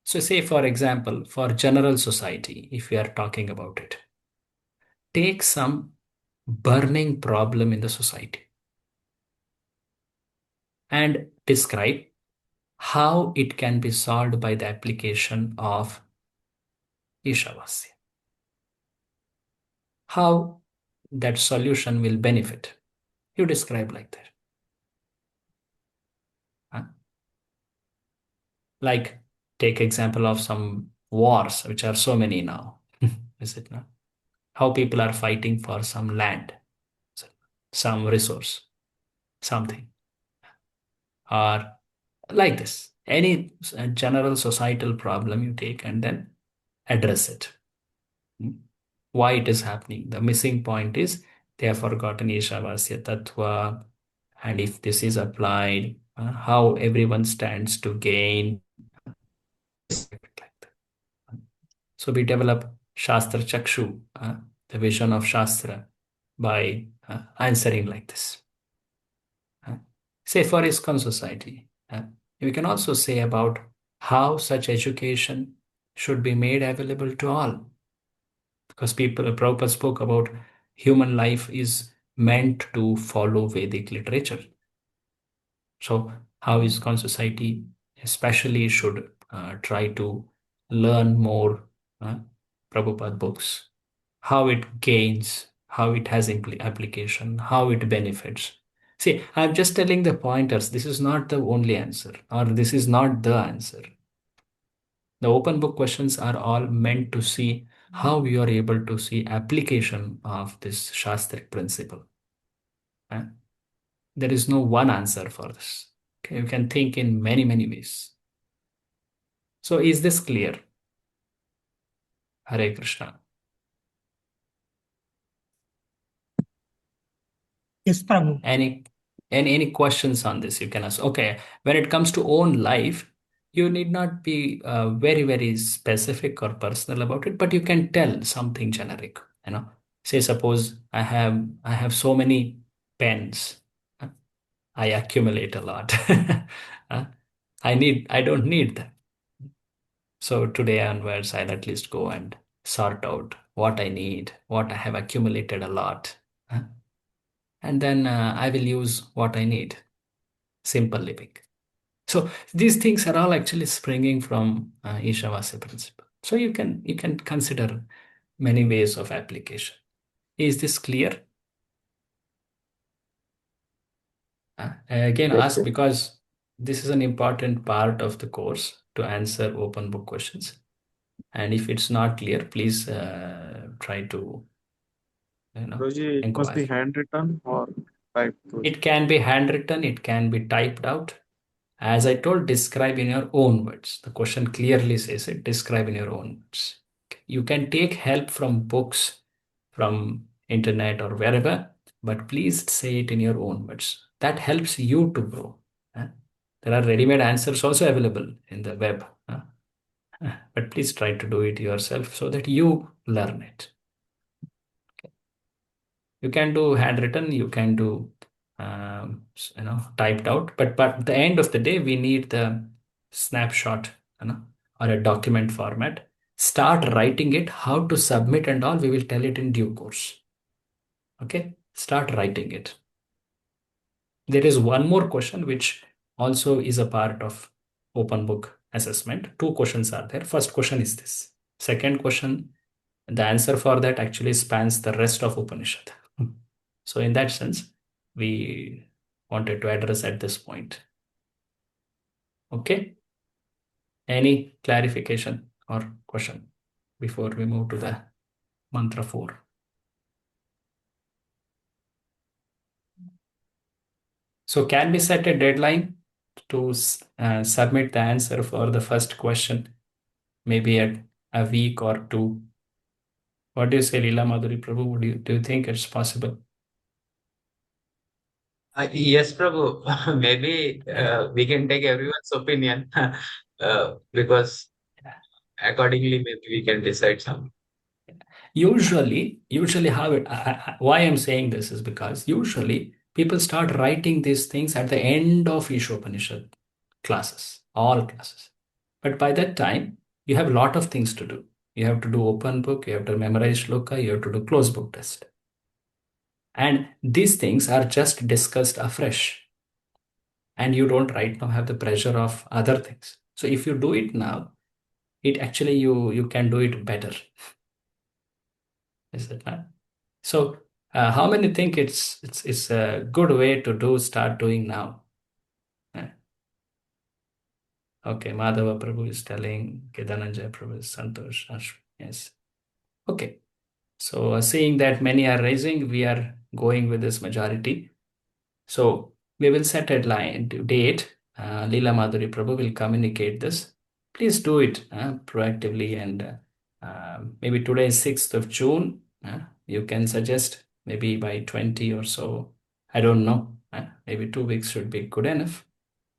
So say, for example, for general society, if we are talking about it, take some burning problem in the society and describe how it can be solved by the application of Ishavasya. How that solution will benefit. You describe like that. Huh? Like take example of some wars, which are so many now. Is it not? How people are fighting for some land, some resource, something, or like this. Any general societal problem you take and then address it. Why it is happening. The missing point is they have forgotten Ishavasya Tattva, and if this is applied, how everyone stands to gain. Like that. So we develop Shastra Chakshu, the vision of Shastra, by answering like this. Say for ISKCON society, we can also say about how such education should be made available to all. Because Prabhupada spoke about human life is meant to follow Vedic literature. So how ISKCON society especially should try to learn more Prabhupada books, how it gains, how it has application, how it benefits. See, I'm just telling the pointers. This is not the only answer, or this is not the answer. The open book questions are all meant to see how you are able to see application of this Shastric principle. There is no one answer for this. Okay, you can think in many, many ways. So is this clear? Hare Krishna. Yes, Prabhu. Any questions on this you can ask. Okay, when it comes to own life, you need not be very, very specific or personal about it, but you can tell something generic. Say suppose I have so many pens. I accumulate a lot. Uh, I don't need them. So today onwards, I'll at least go and sort out what I need, what I have accumulated a lot. And then I will use what I need. Simple living. So these things are all actually springing from Ishavasya principle. So you can consider many ways of application. Is this clear? Again, Yes, ask sir. because this is an important part of the course to answer open book questions. And if it's not clear, please try to Roji, it must be inquire. handwritten or typed. It can be handwritten, it can be typed out. As I told, describe in your own words. The question clearly says it, describe in your own words. You can take help from books, from internet or wherever, but please say it in your own words. That helps you to grow. There are ready-made answers also available in the web. But please try to do it yourself so that you learn it. You can do handwritten, you can do typed out, but at the end of the day, we need the snapshot, or a document format. Start writing it, how to submit and all. We will tell it in due course. Okay, start writing it. There is one more question which also is a part of open book assessment. Two questions are there. First question is this. Second question, the answer for that actually spans the rest of Upanishad. So in that sense, we wanted to address at this point. Okay. Any clarification or question before we move to the mantra 4? So can we set a deadline to submit the answer for the first question, maybe at a week or two? What do you say, Leela Madhuri Prabhu? Do you think it's possible? Yes, Prabhu. Maybe we can take everyone's opinion because accordingly, maybe we can decide something. Usually why I'm saying this is because usually people start writing these things at the end of Ishopanishad classes, all classes. But by that time, you have a lot of things to do. You have to do open book, you have to memorize shloka, you have to do closed book test. And these things are just discussed afresh. And you don't right now have the pressure of other things. So if you do it now, it actually you can do it better. Is that right? So, how many think it's a good way to start doing now? Uh, Okay, Madhava Prabhu is telling. Okay, Dhananjay Prabhu is Santosh. Yes. Okay. So seeing that many are raising, we are going with this majority. So we will set a date. Leela Madhuri Prabhu will communicate this. Please do it proactively, and maybe today is 6th of June. You can suggest maybe by 20 or so. I don't know. Maybe 2 weeks should be good enough.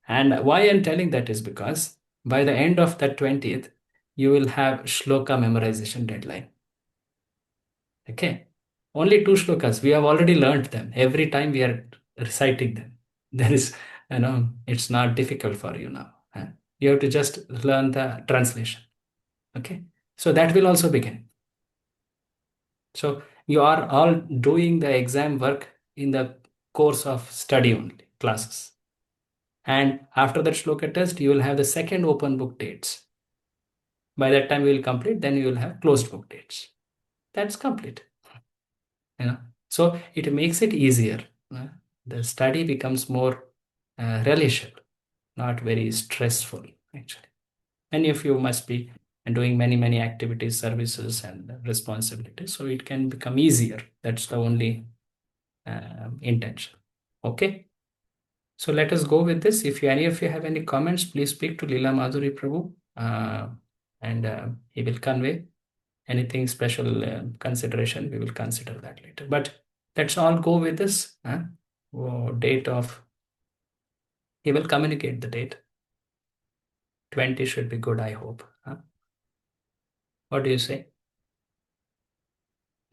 And why I'm telling that is because by the end of that 20th, you will have shloka memorization deadline. Okay. Only two shlokas. We have already learned them. Every time we are reciting them. There is, it's not difficult for you now. You have to just learn the translation. Okay. So that will also begin. So you are all doing the exam work in the course of study only, classes. And after that shloka test, you will have the second open book dates. By that time we will complete, then you will have closed book dates. That's complete. So it makes it easier. The study becomes more relishable, not very stressful, actually. Many of you must be doing many activities, services, and responsibilities, so it can become easier. That's the only intention. Okay. So let us go with this. If any of you have any comments, please speak to Leela Madhuri Prabhu, and he will convey anything special consideration. We will consider that later. But let's all go with this date of. He will communicate the date. 20 should be good, I hope. What do you say,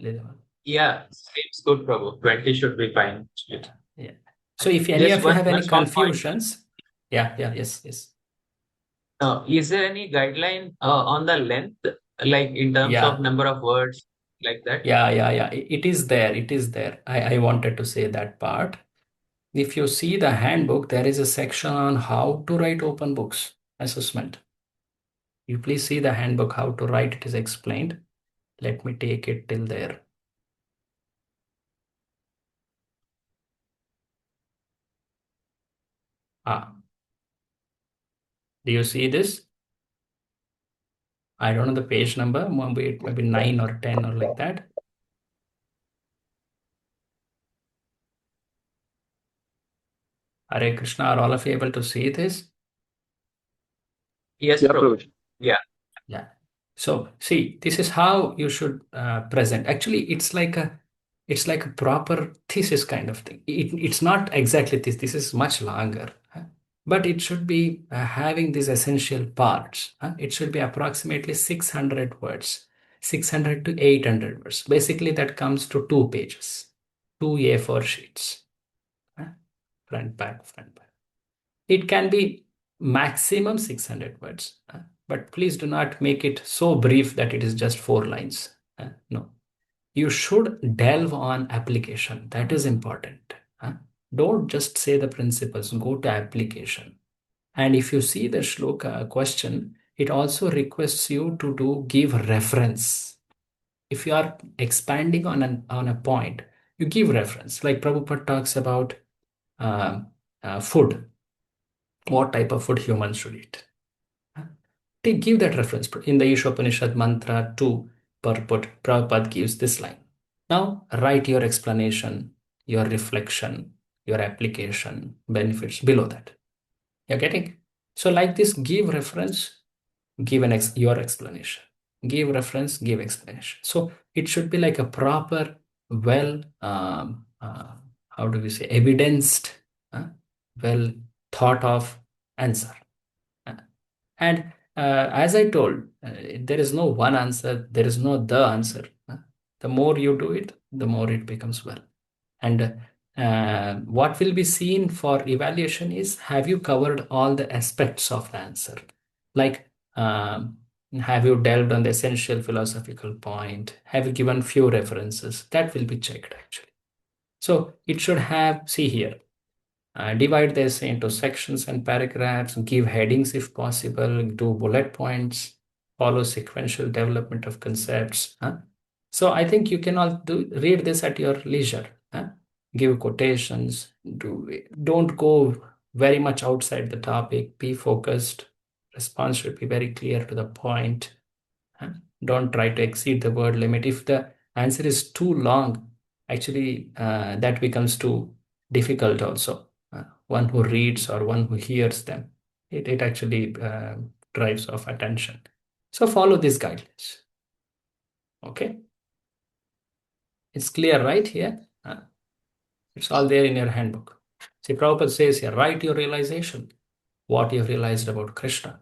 Leela? Yeah, seems good, Prabhu. 20 should be fine. Yeah. So if any Just of you have any one small point. confusions, yes. Is there any guideline on the length, like in terms of Yeah. number of words, like that? Yeah. It is there. It is there. I wanted to say that part. If you see the handbook, there is a section on how to write open books assessment. You please see the handbook, how to write. It is explained. Let me take it till there. Do you see this? I don't know the page number. Maybe it may be 9 or 10 or like that. Hare Krishna, are all of you able to see this? Yes, Yeah, Prabhu. Prabhu. Yeah. So see, this is how you should present. Actually, it's like a proper thesis kind of thing. It's not exactly this. This is much longer, but it should be having these essential parts. It should be approximately 600 words, 600 to 800 words. Basically, that comes to 2 pages, 2 A4 sheets, front back. It can be maximum 600 words, but please do not make it so brief that it is just 4 lines. No, you should delve on application. That is important. Don't just say the principles, go to application. And if you see the shloka question, it also requests you to give reference. If you are expanding on a point, you give reference. Like Prabhupada talks about food, what type of food humans should eat. They give that reference. In the Ishopanishad mantra 2, Prabhupada gives this line. Now write your explanation, your reflection, your application, benefits below that. You're getting? So like this, give reference, give your explanation. Give reference, give explanation. So it should be like a proper, well, how do we say, evidenced, well thought of answer. And as I told, there is no one answer, there is no the answer. The more you do it, the more it becomes well. And what will be seen for evaluation is, have you covered all the aspects of the answer? Like, have you delved on the essential philosophical point? Have you given few references? That will be checked actually. So it should have, see here, divide this into sections and paragraphs, give headings if possible, do bullet points, follow sequential development of concepts. So I think you can all read this at your leisure. Give quotations. Don't go very much outside the topic. Be focused. Response should be very clear to the point. Don't try to exceed the word limit. If the answer is too long, actually, that becomes too difficult also. One who reads or one who hears them, it actually drives off attention. So follow these guidelines. Okay. It's clear right here. It's all there in your handbook. See, Prabhupada says here, write your realization, what you've realized about Krishna.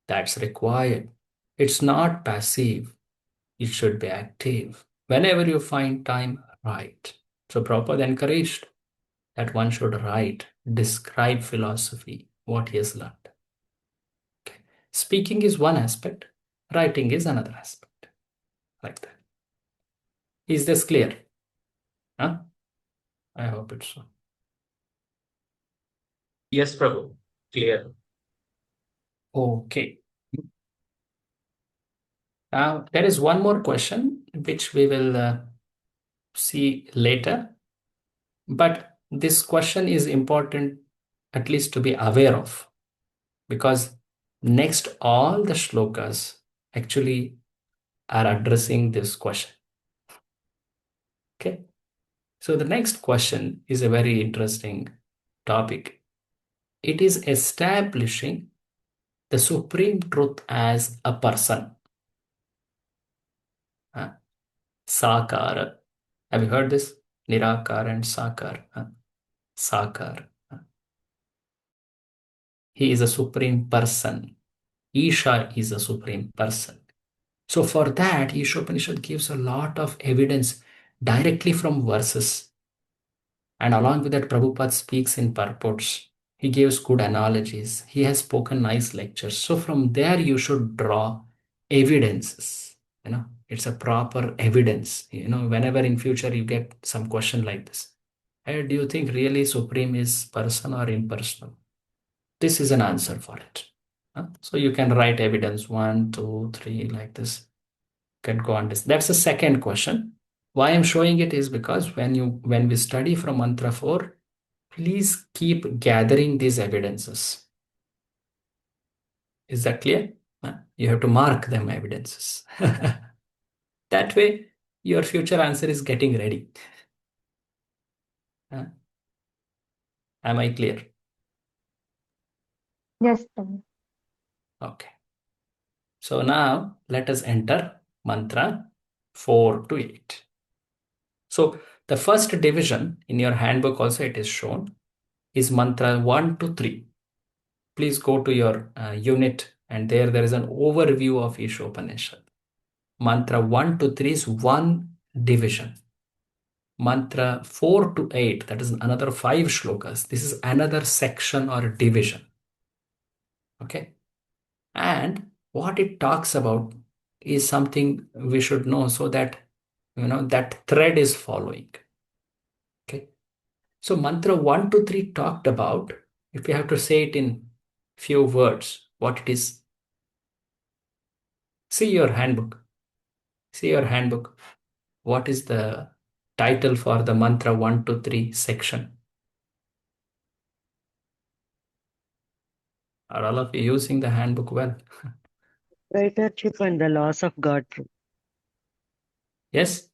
That's required. It's not passive. It should be active. Whenever you find time, write. So Prabhupada encouraged that one should write, describe philosophy, what he has learned. Okay. Speaking is one aspect, writing is another aspect. Like that. Is this clear? Huh? I hope it's so. Yes, Prabhu. Clear. Okay. Now, there is one more question which we will see later. But this question is important at least to be aware of, because next all the shlokas actually are addressing this question. Okay. So the next question is a very interesting topic. It is establishing the supreme truth as a person. Sakara. Have you heard this? Nirakar and Sakar. Sakar. He is a supreme person. Isha is a supreme person. So for that, Ishopanishad gives a lot of evidence directly from verses. And along with that, Prabhupada speaks in purports. He gives good analogies. He has spoken nice lectures. So from there, you should draw evidences. It's a proper evidence. Whenever in future you get some question like this, hey, do you think really supreme is person or impersonal? This is an answer for it. So you can write evidence 1, 2, 3 like this. Can go on this. That's the second question. Why I'm showing it is because when we study from mantra 4, please keep gathering these evidences. Is that clear? You have to mark them evidences. That way, your future answer is getting ready. Am I clear? Yes, Prabhu. Okay. So now let us enter mantra 4 to 8. So the first division in your handbook also it is shown is mantra 1 to 3. Please go to your unit and there is an overview of Ishopanishad. Mantra 1 to 3 is one division. Mantra 4 to 8, that is another 5 shlokas. This is another section or division. Okay. And what it talks about is something we should know so that that thread is following. Okay. So mantra 1 to 3 talked about, if you have to say it in few words, what it is. See your handbook. See your handbook. What is the title for the mantra 1 to 3 section? Are all of you using the handbook well? Proprietorship and the laws of God. Yes?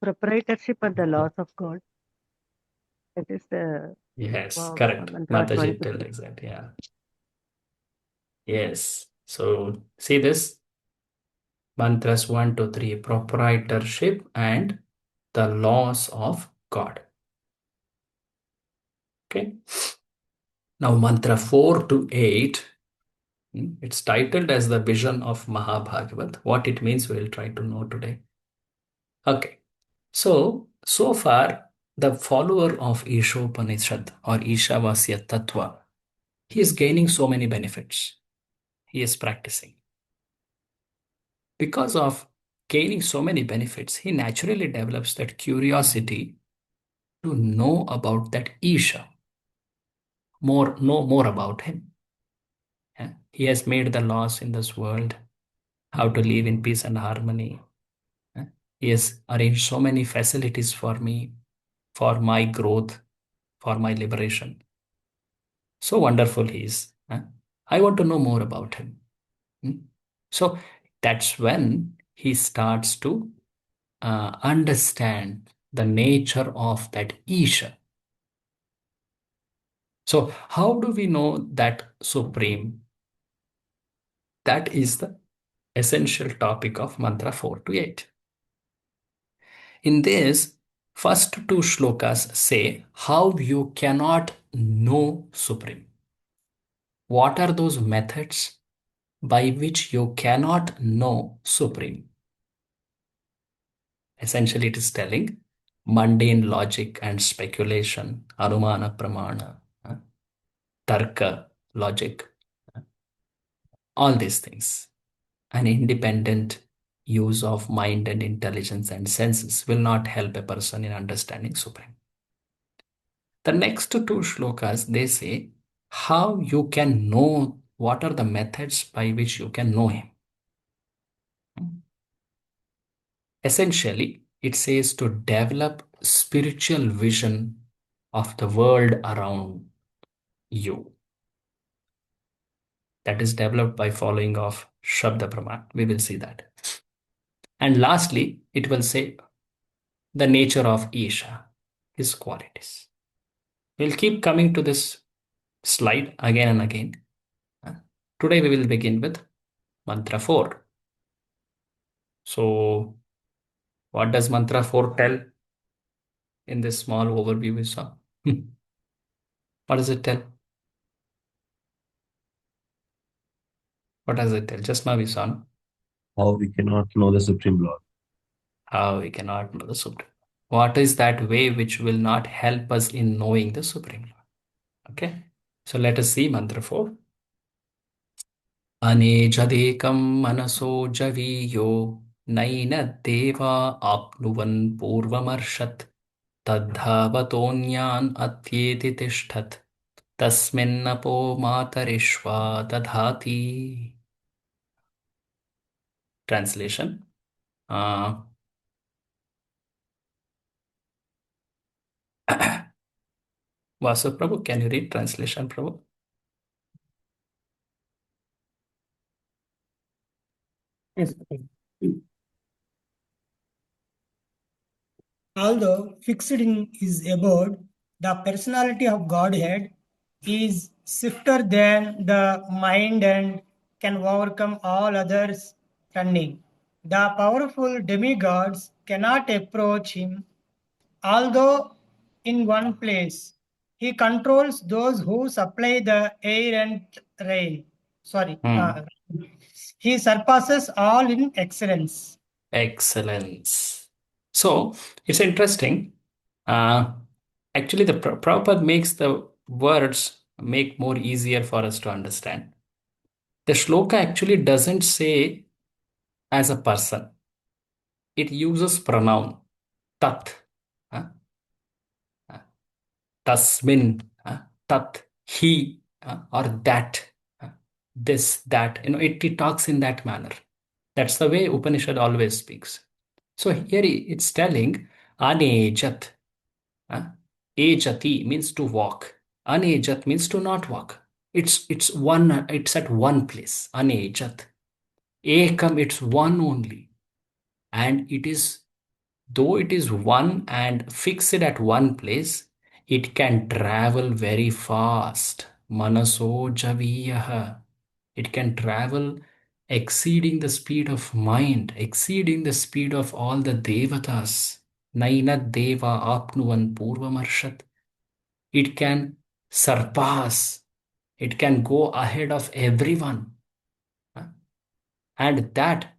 Proprietorship and the laws of God. That is the Yes, correct. mantra Mataji 23. told exactly. Yeah. Yes. So see this mantras 1 to 3, proprietorship and the laws of God. Okay. Now mantra 4 to 8, it's titled as the vision of Mahabhagavat. What it means, we'll try to know today. Okay. So far, the follower of Ishopanishad or Ishavasya Tattva, he is gaining so many benefits. He is practicing. Because of gaining so many benefits, he naturally develops that curiosity to know about that Isha, know more about him. Yeah. He has made the laws in this world, how to live in peace and harmony. Yeah. He has arranged so many facilities for me, for my growth, for my liberation. So wonderful he is. I want to know more about him. So that's when he starts to understand the nature of that Isha. So how do we know that Supreme? That is the essential topic of Mantra 4 to 8. In this, first two shlokas say how you cannot know Supreme. What are those methods by which you cannot know Supreme? Essentially, it is telling mundane logic and speculation, anumana pramana, tarka, logic, all these things. An independent use of mind and intelligence and senses will not help a person in understanding Supreme. The next two shlokas, they say how you can know, what are the methods by which you can know him. Essentially, it says to develop spiritual vision of the world around you. That is developed by following of Shabda Praman. We will see that. And lastly, it will say the nature of Isha, his qualities. We'll keep coming to this slide again and again. Today we will begin with Mantra 4. So, what does Mantra 4 tell in this small overview we saw? What does it tell? What does it tell? Just now we saw, no? How we cannot know the Supreme Lord. How we cannot know the Supreme. What is that way which will not help us in knowing the Supreme Lord? Okay. So let us see Mantra 4. अनेजदेकं मनसो जवीयो नैनद्देवा आप्नुवन् पूर्वमर्षत् तद्धावतोऽन्यान् अत्येति तिष्ठत् तस्मिन्नपो मातरिश्वा दधाति. Translation. Vasu Prabhu, can you read translation, Prabhu? Yes. Although fixed in his abode, the personality of Godhead is swifter than the mind and can overcome all others' cunning. The powerful demigods cannot approach him, although in one place he controls those who supply the air and rain. He surpasses all in excellence. Excellence. So it's interesting. Actually, the Prabhupada makes the words make more easier for us to understand. The shloka actually doesn't say as a person. It uses pronoun tat, tasmin, tat, he, or that, this, that. It talks in that manner. That's the way Upanishad always speaks. So here it's telling anejat. Ejati means to walk. Anejat means to not walk. It's at one place. Anejat. Ekam, it's one only. And it is, though it is one and fixed at one place, it can travel very fast. Manaso javiyaha. It can travel exceeding the speed of mind, exceeding the speed of all the devatas. Nainat deva apnuvan purvamarshat. It can surpass, it can go ahead of everyone. And that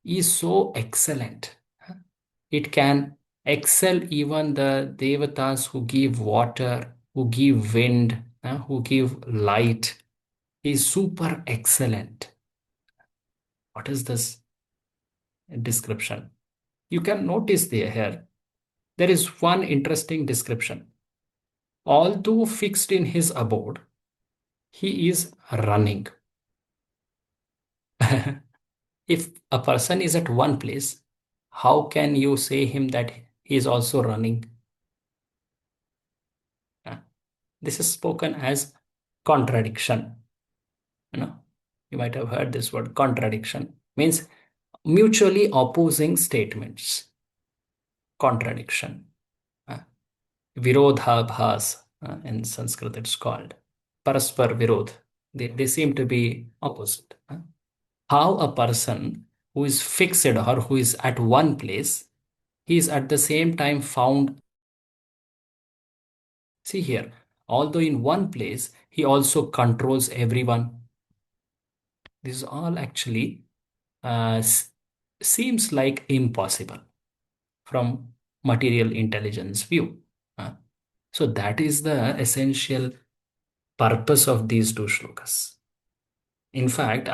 is so excellent. It can excel even the devatas who give water, who give wind, who give light. Is super excellent. What is this description? You can notice here is one interesting description. Although fixed in his abode, he is running. If a person is at one place, how can you say him that he is also running? This is spoken as contradiction. You might have heard this word contradiction. Means mutually opposing statements. Contradiction. Virodhabhas, in Sanskrit it's called. Paraspar Virod. They seem to be opposite. How a person who is fixed or who is at one place, he is at the same time found. See here, although in one place, he also controls everyone. This is all actually seems like impossible from material intelligence view. So that is the essential purpose of these two shlokas. In fact,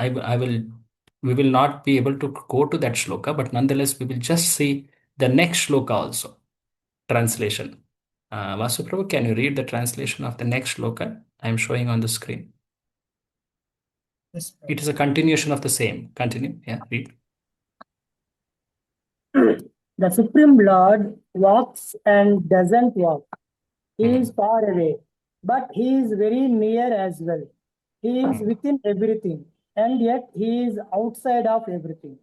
we will not be able to go to that shloka, but nonetheless, we will just see the next shloka also. Translation. Vasuprabhu, can you read the translation of the next shloka? I am showing on the screen. Yes, It is a continuation of the same. Continue. Yeah, read. The Supreme Lord walks and doesn't walk. He is far away, but he is very near as well. He is within everything, and yet he is outside of everything.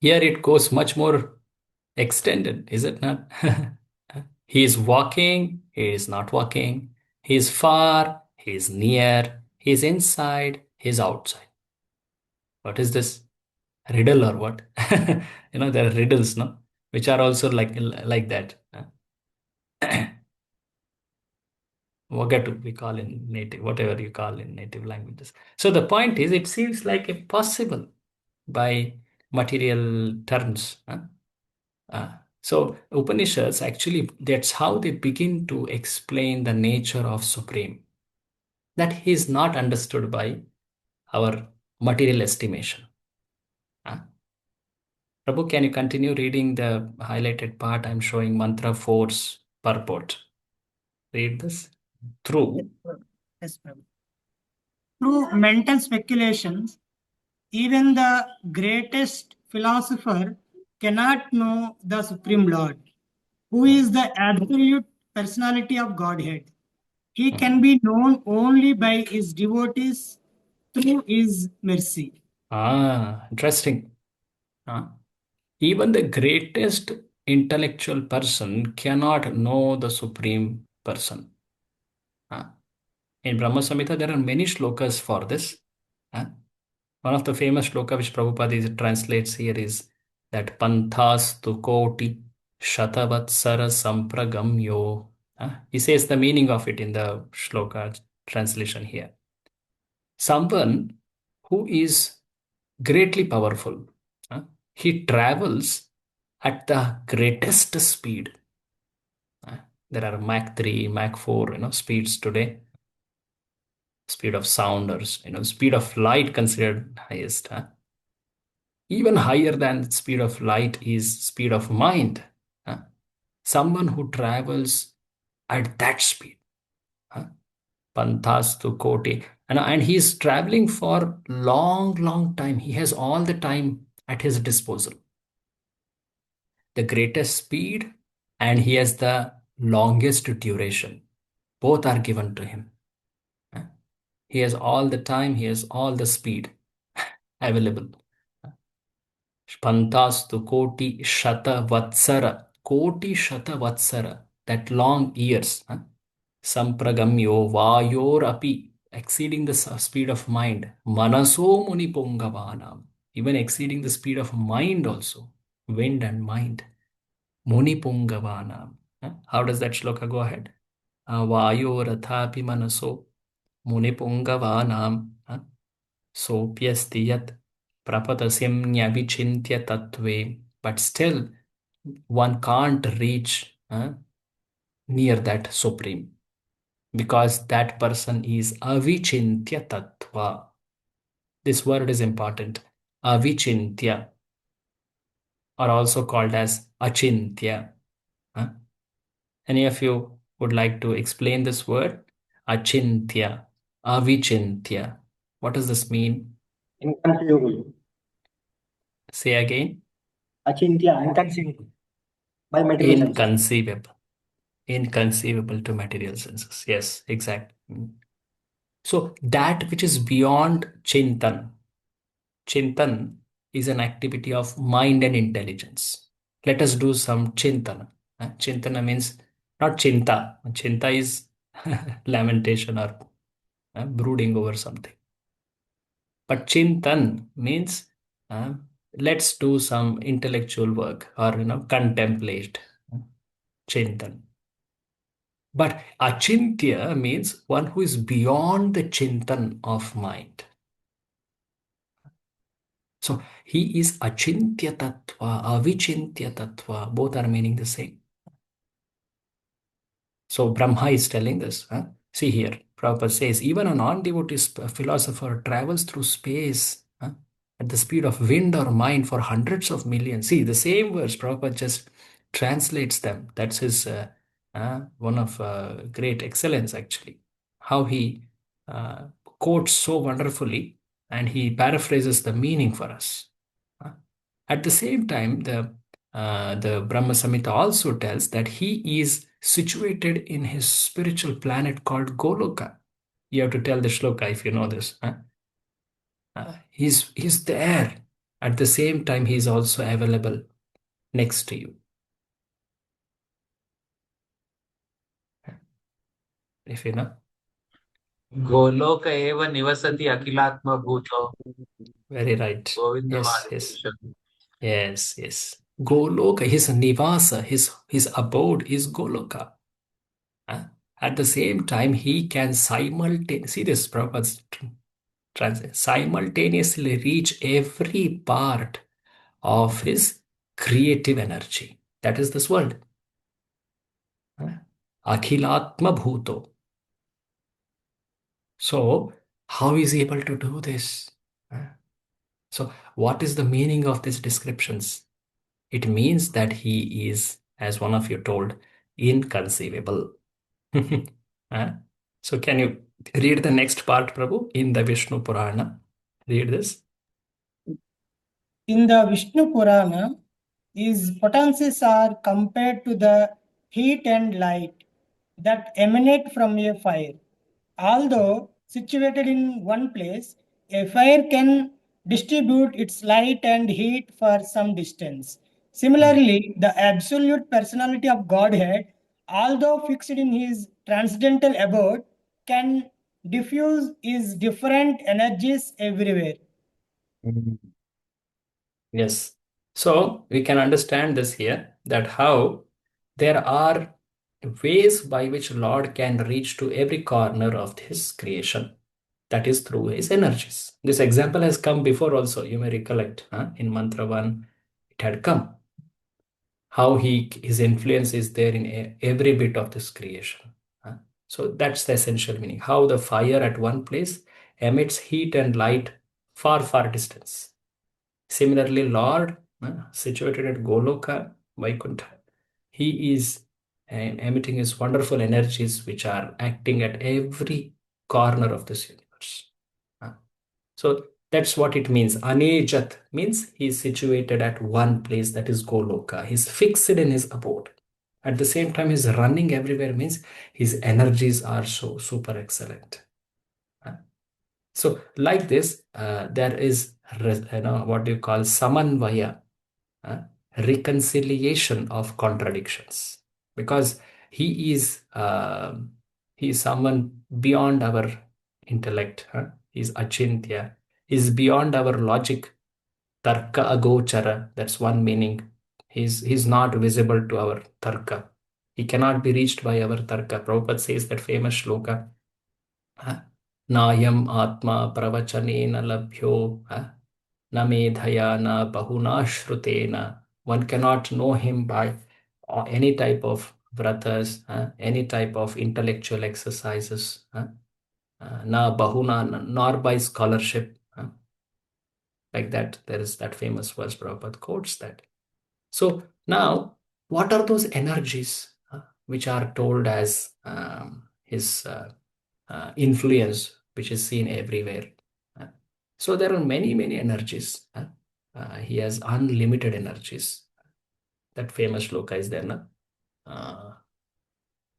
Here it goes much more extended, is it not? He is walking, he is not walking. He is far, he is near. He is inside, he is outside. What is this? Riddle or what? There are riddles, no? Which are also like that. Wagatu, we call in native, whatever you call in native languages. So the point is, it seems like impossible by material terms. So Upanishads actually, that's how they begin to explain the nature of Supreme. That he is not understood by our material estimation. Prabhu, can you continue reading the highlighted part? I'm showing mantra force purport. Read this. Through. Yes, Prabhu. Through mental speculations, even the greatest philosopher cannot know the Supreme Lord, who is the absolute personality of Godhead. He can be known only by his devotees through his mercy. Interesting. Even the greatest intellectual person cannot know the Supreme Person. In Brahma Samhita, there are many shlokas for this. One of the famous shloka which Prabhupada translates here is that Panthastu Koti Shatavatsara Sampragamyo. He says the meaning of it in the shloka translation here. Someone who is greatly powerful, he travels at the greatest speed. There are Mach 3, Mach 4, speeds today. Speed of sound or, speed of light considered highest. Even higher than the speed of light is speed of mind. Someone who travels at that speed. Panthastu Koti. And he's traveling for long, long time. He has all the time at his disposal. The greatest speed and he has the longest duration. Both are given to him. He has all the time, he has all the speed available. Pantastu Koti Shata Vatsara. Koti Shata Vatsara. That long years. Sampragamyo Vayor Api. Exceeding the speed of mind. Manaso Muni Pungavanam. Even exceeding the speed of mind also. Wind and mind. Muni Pungavanam. How does that shloka go ahead? Vayorathapi Manaso Muni Pungavanam. Sopyasti yat prapatasimnyavichintya tatve. But still, one can't reach near that supreme because that person is avichintya tattva. This word is important. Avichintya, or also called as achintya. Any of you would like to explain this word? Achintya, avichintya. What does this mean? Inconceivable. Say again. Achintya, inconceivable. By material senses. Inconceivable. Inconceivable to material senses. Yes, exact. So that which is beyond Chintan. Chintan is an activity of mind and intelligence. Let us do some Chintana. Chintana means not Chinta. Chinta is lamentation or brooding over something. But Chintan means uh, let's do some intellectual work or contemplate. Chintan. But achintya means one who is beyond the chintan of mind. So he is achintya tattva, avichintya tattva. Both are meaning the same. So Brahma is telling this. See here, Prabhupada says, even a non-devotee philosopher travels through space at the speed of wind or mind for hundreds of millions. See, the same words, Prabhupada just translates them. That's his one of great excellence, actually. How he uh, quotes so wonderfully and he paraphrases the meaning for us. At the same time, the Brahma Samhita also tells that he is situated in his spiritual planet called Goloka. You have to tell the shloka if you know this. He's there. At the same time, he's also available next to you. If you know. Goloka eva nivasati akilatma bhuto. Very right. Govinda Yes, yes. Mahapurusham. Yes, yes. Goloka, his nivasa, his abode is Goloka. At the same time, he can simultaneously, see this, Prabhupada's simultaneously reach every part of his creative energy. That is this world. Akhilatma Bhuto. So, how is he able to do this? So, what is the meaning of these descriptions? It means that he is, as one of you told, inconceivable. So, can you read the next part, Prabhu, in the Vishnu Purana? Read this. In the Vishnu Purana, his potencies are compared to the heat and light that emanate from a fire. Although situated in one place, a fire can distribute its light and heat for some distance. Similarly, the absolute personality of Godhead, although fixed in his transcendental abode, can diffuse his different energies everywhere. Yes. So we can understand this here that how there are ways by which Lord can reach to every corner of his creation. That is through his energies. This example has come before also. You may recollect in Mantra 1, it had come. How his influence is there in every bit of this creation. So that's the essential meaning. How the fire at one place emits heat and light far, far distance. Similarly, Lord, situated at Goloka, Vaikuntha, he is emitting his wonderful energies which are acting at every corner of this universe. So that's what it means. Anejat means he is situated at one place, that is Goloka. He's fixed in his abode. At the same time, he's running everywhere means his energies are so super excellent. So like this, there is what do you call samanvaya, reconciliation of contradictions, because he is someone beyond our intellect. He's achintya. He's beyond our logic. Tarka agochara. That's one meaning. He's not visible to our tarka. He cannot be reached by our tarka. Prabhupada says that famous shloka. Nayam atma pravachanena labhyo na medhaya na bahuna shrutena. One cannot know him by any type of vratas, any type of intellectual exercises, na bahuna, nor by scholarship. Like that, there is that famous verse Prabhupada quotes that. So now, what are those energies which are told as his influence, which is seen everywhere? So there are many, many energies. He has unlimited energies. That famous shloka is there, na?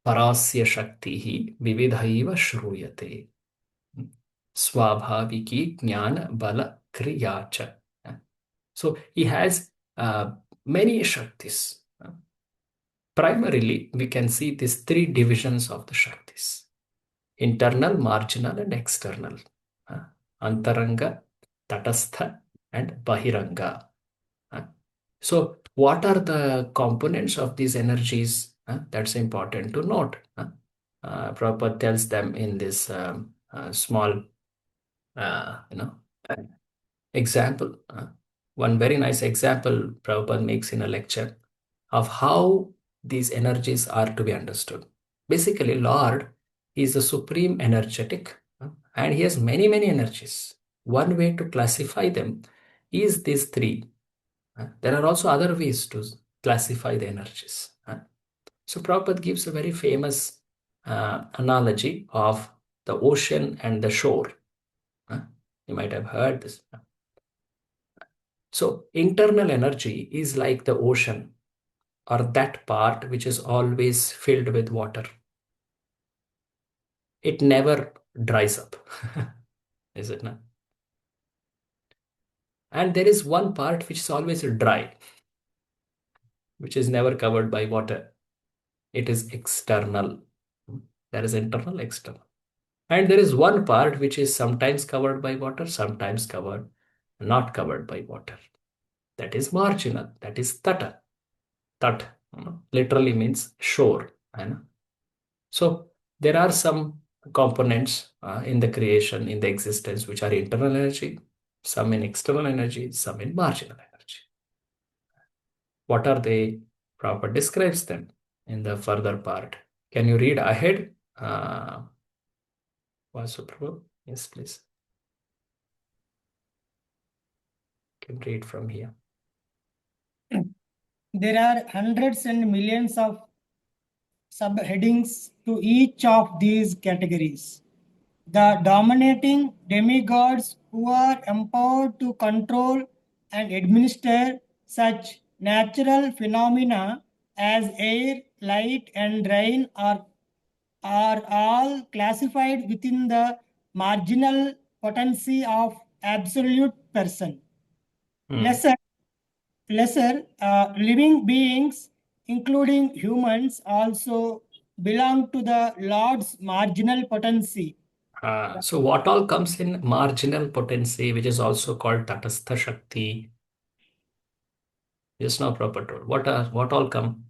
Parasya shaktihi vividhaiva shruyate. Swabhaviki Jnana Bala Kriya cha. So he has many Shaktis. Primarily, we can see these three divisions of the Shaktis: internal, marginal, and external. Antaranga, Tatastha, and Bahiranga. So, what are the components of these energies? That's important to note. Prabhupada tells them in this small, you know, example. One very nice example Prabhupada makes in a lecture of how these energies are to be understood. Basically, Lord is the supreme energetic, and he has many, many energies. One way to classify them is these three. There are also other ways to classify the energies. So Prabhupada gives a very famous analogy of the ocean and the shore. You might have heard this. So internal energy is like the ocean, or that part which is always filled with water. It never dries up, is it not? And there is one part which is always dry, which is never covered by water. It is external. There is internal, external. And there is one part which is sometimes covered by water, sometimes not covered by water. That is marginal. That is tata. Tat literally means shore. So there are some components in the creation, in the existence, which are internal energy, some in external energy, some in marginal energy. What are they? Prabhupada describes them in the further part. Can you read ahead? Vasuprabhu? Yes, please. You can read from here. There are hundreds and millions of subheadings to each of these categories. The dominating demigods who are empowered to control and administer such natural phenomena as air, light, and rain are all classified within the marginal potency of absolute person. Lesser living beings, including humans, also belong to the Lord's marginal potency. So what all comes in marginal potency, which is also called Tatastha Shakti? Just now Prabhupada told. What all come?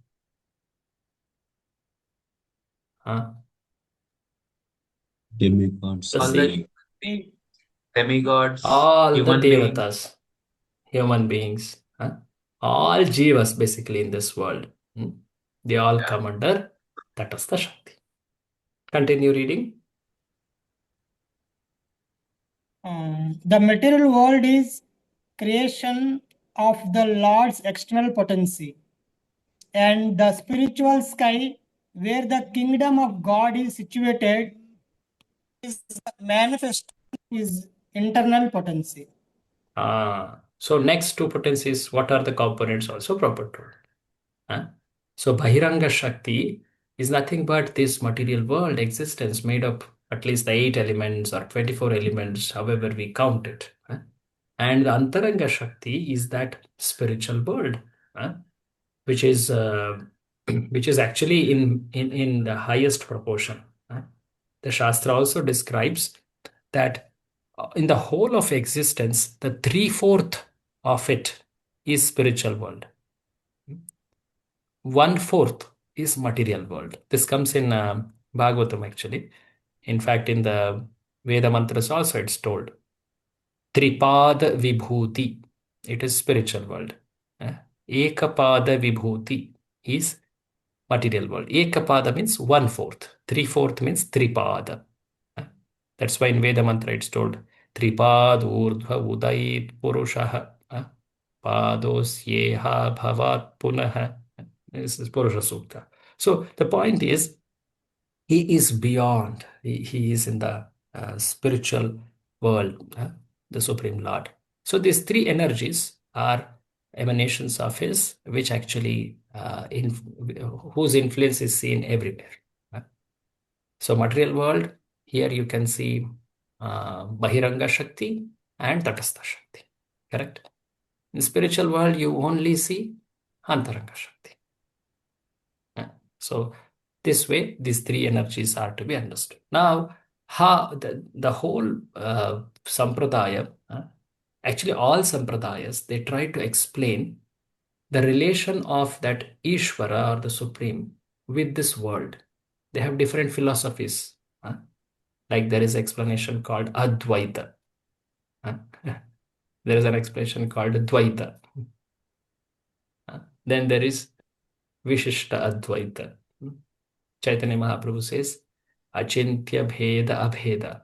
Demigods. All the demigods, All the human beings. devatas, human beings, all jivas basically in this world. They all come under Tatastha Shakti. Continue reading. The material world is creation of the Lord's external potency, and the spiritual sky, where the kingdom of God is situated, is manifest his internal potency. So next two potencies, what are the components also Prabhupada told? So Bahiranga Shakti is nothing but this material world existence made up at least the 8 elements or 24 elements, however we count it. And the Antaranga Shakti is that spiritual world, which is which is actually in the highest proportion. The Shastra also describes that in the whole of existence, the 3/4 of it is spiritual world. 1/4 is material world. This comes in Bhagavatam actually. In fact, in the Veda mantras also it's told. Tripada Vibhuti. It is spiritual world. Ekapada Vibhuti is material world. Ekapada means 1/4. 3/4 means Tripada. That's why in Veda mantra it's told Tripad Urdhva Udait Purushaha Padosyeha Bhavat Punaha. This is Purusha Sukta. So the point is, he is beyond. He is in the spiritual world, the Supreme Lord. So these three energies are emanations of his, which actually whose influence is seen everywhere. So material world, here you can see Bahiranga Shakti and Tatastha Shakti. Correct? In spiritual world, you only see Antaranga Shakti. So this way, these three energies are to be understood. Now, how the whole sampradaya, actually all sampradayas, they try to explain the relation of that Ishvara or the Supreme with this world. They have different philosophies. Like there is explanation called Advaita. There is an explanation called Dvaita. Then there is Vishishta Advaita. Chaitanya Mahaprabhu says Achintya Bheda Abheda.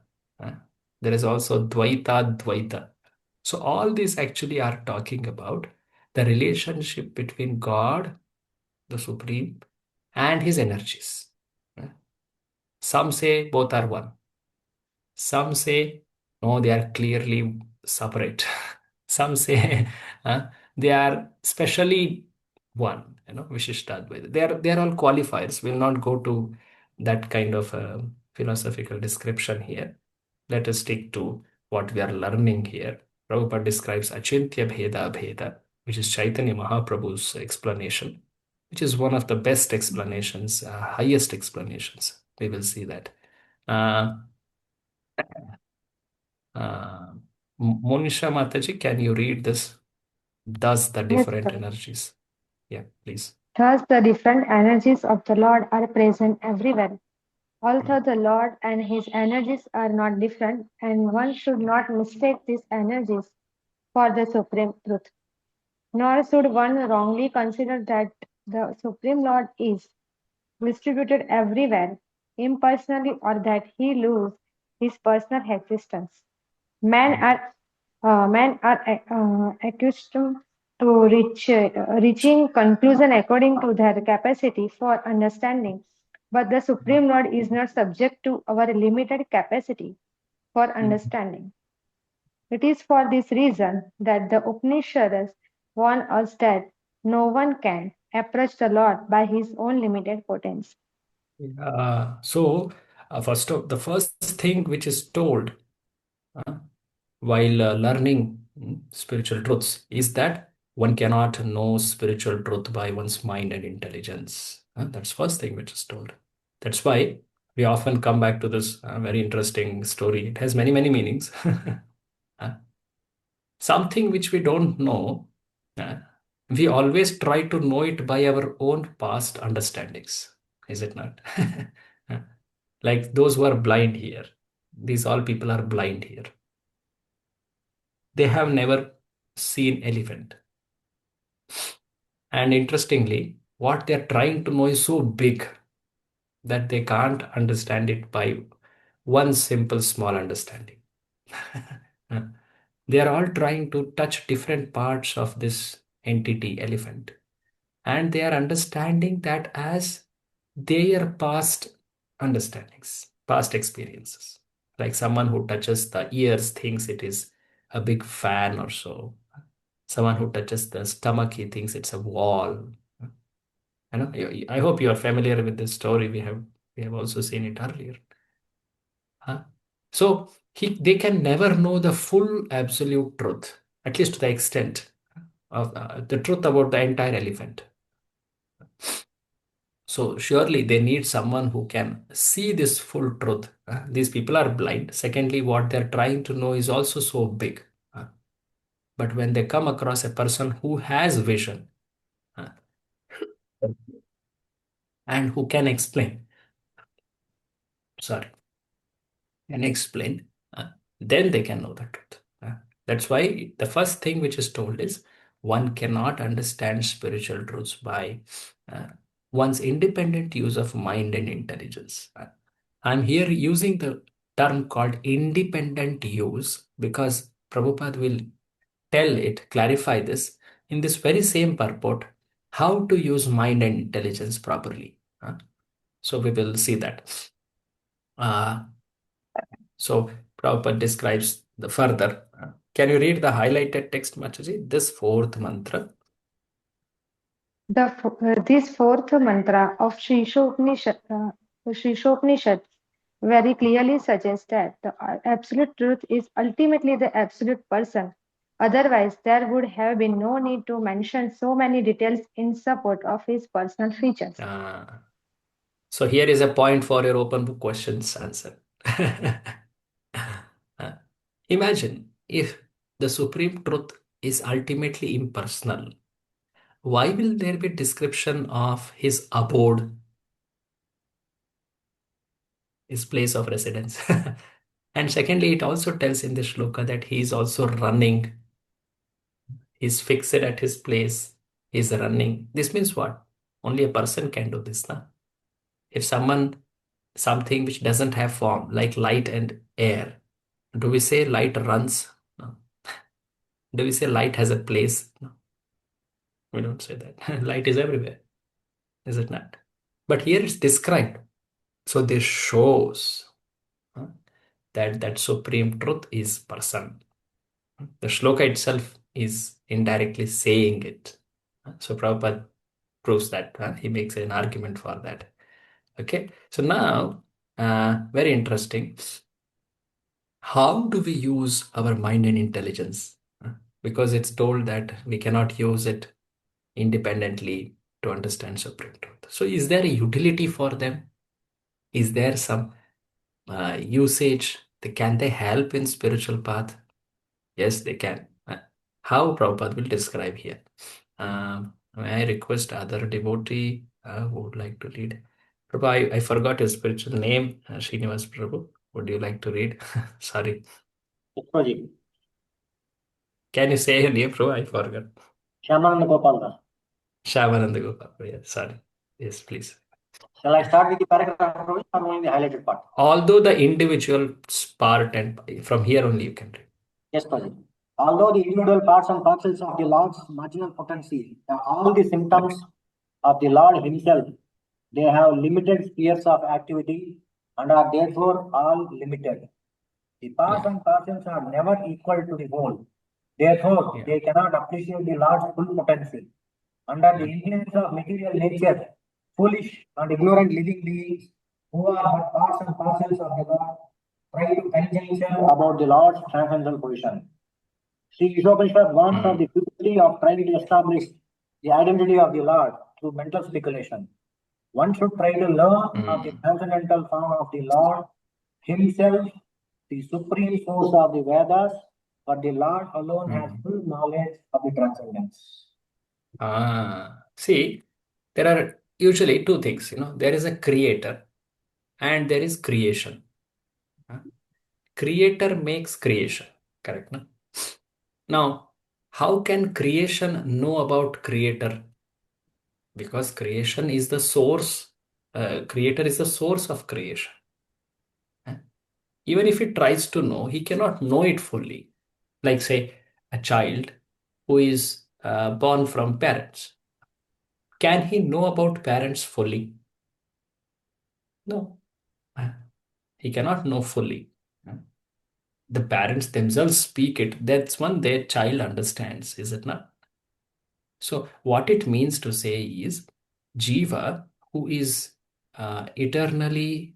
There is also Dvaita Dvaita. So all these actually are talking about the relationship between God, the Supreme, and his energies. Some say both are one. Some say no, they are clearly separate. Some say they are specially one, Vishishtadvaita. They are all qualifiers. We'll not go to that kind of philosophical description here. Let us stick to what we are learning here. Prabhupada describes Achintya Bheda Bheda, which is Chaitanya Mahaprabhu's explanation, which is one of the best explanations, highest explanations. We will see that. Uh, uh, Monisha Mataji, can you read this? Thus the Yes, different sir. energies. Yeah, please. Thus, the different energies of the Lord are present everywhere. Although the Lord and his energies are not different, and one should not mistake these energies for the supreme truth. Nor should one wrongly consider that the Supreme Lord is distributed everywhere, impersonally, or that he loses his personal existence. Men are accustomed to reaching conclusion according to their capacity for understanding, but the Supreme Lord is not subject to our limited capacity for understanding. It is for this reason that the Upanishads warn us that no one can approach the Lord by his own limited potency. So, the first thing which is told while learning spiritual truths is that one cannot know spiritual truth by one's mind and intelligence. That's first thing which is told. That's why we often come back to this very interesting story. It has many, many meanings. Something which we don't know, we always try to know it by our own past understandings, is it not? Like those who are blind here, these all people are blind here. They have never seen elephant. And interestingly, what they're trying to know is so big that they can't understand it by one simple small understanding. They are all trying to touch different parts of this entity, elephant, and they are understanding that as their past understandings, past experiences. Like someone who touches the ears thinks it is a big fan or so. Someone who touches the stomach, he thinks it's a wall. I hope you are familiar with this story. We have also seen it earlier. So they can never know the full absolute truth, at least to the extent of the truth about the entire elephant. So surely they need someone who can see this full truth. These people are blind. Secondly, what they're trying to know is also so big. But when they come across a person who has vision and who can explain, can explain, then they can know the truth. That's why the first thing which is told is one cannot understand spiritual truths by one's independent use of mind and intelligence. I'm here using the term called independent use because Prabhupada will clarify this in this very same purport, how to use mind and intelligence properly. So we will see that. So Prabhupada describes the further. Can you read the highlighted text, Machaji? This fourth mantra. This fourth mantra of Sri Shopnishad very clearly suggests that the absolute truth is ultimately the absolute person. Otherwise, there would have been no need to mention so many details in support of his personal features. So here is a point for your open book questions answer. Imagine if the supreme truth is ultimately impersonal. Why will there be description of his abode, his place of residence? And secondly, it also tells in the shloka that he is also running. He's fixed at his place. He's running. This means what? Only a person can do this, na? If something which doesn't have form, like light and air, do we say light runs? No. Do we say light has a place? No, we don't say that. Light is everywhere, is it not? But here it's described. So this shows that supreme truth is person. The shloka itself is indirectly saying it. So Prabhupada proves that. He makes an argument for that. Okay. So now, very interesting. How do we use our mind and intelligence? Because it's told that we cannot use it independently to understand supreme truth. So is there a utility for them? Is there some usage? Can they help in spiritual path? Yes, they can. How Prabhupada will describe here. May I request other devotee who would like to read? Prabhu, I forgot your spiritual name, Srinivas Prabhu. Would you like to read? Sorry. Prabhuji. Can you say your name, Prabhu? I forgot. Shyamananda Gopal Das. Shamananda Gopal. Yeah, sorry. Yes, please. Shall I start with the paragraph, Prabhuji, or only the highlighted part? Although the individual part and from here only you can read. Yes, Prabhuji. Although the individual parts and parcels of the Lord's marginal potency are all the symptoms of the Lord himself, they have limited spheres of activity and are therefore all limited. The parts and parcels are never equal to the whole. Therefore, they cannot appreciate the Lord's full potential. Under the influence of material nature, foolish and ignorant living beings who are but parts and parcels of the Lord try to conjecture about the Lord's transcendental position. Sri Ishopanishad warns of the futility of trying to establish the identity of the Lord through mental speculation. One should try to learn of the transcendental form of the Lord himself, the supreme source of the Vedas, but the Lord alone has full knowledge of the transcendence. See, there are usually two things, there is a creator and there is creation. Creator makes creation, correct? No? Now, how can creation know about creator? Because creation is the source, creator is the source of creation. Even if he tries to know, he cannot know it fully. Like, say, a child who is born from parents. Can he know about parents fully? No. He cannot know fully. The parents themselves speak it. That's when their child understands, is it not? So, what it means to say is Jiva, who is eternally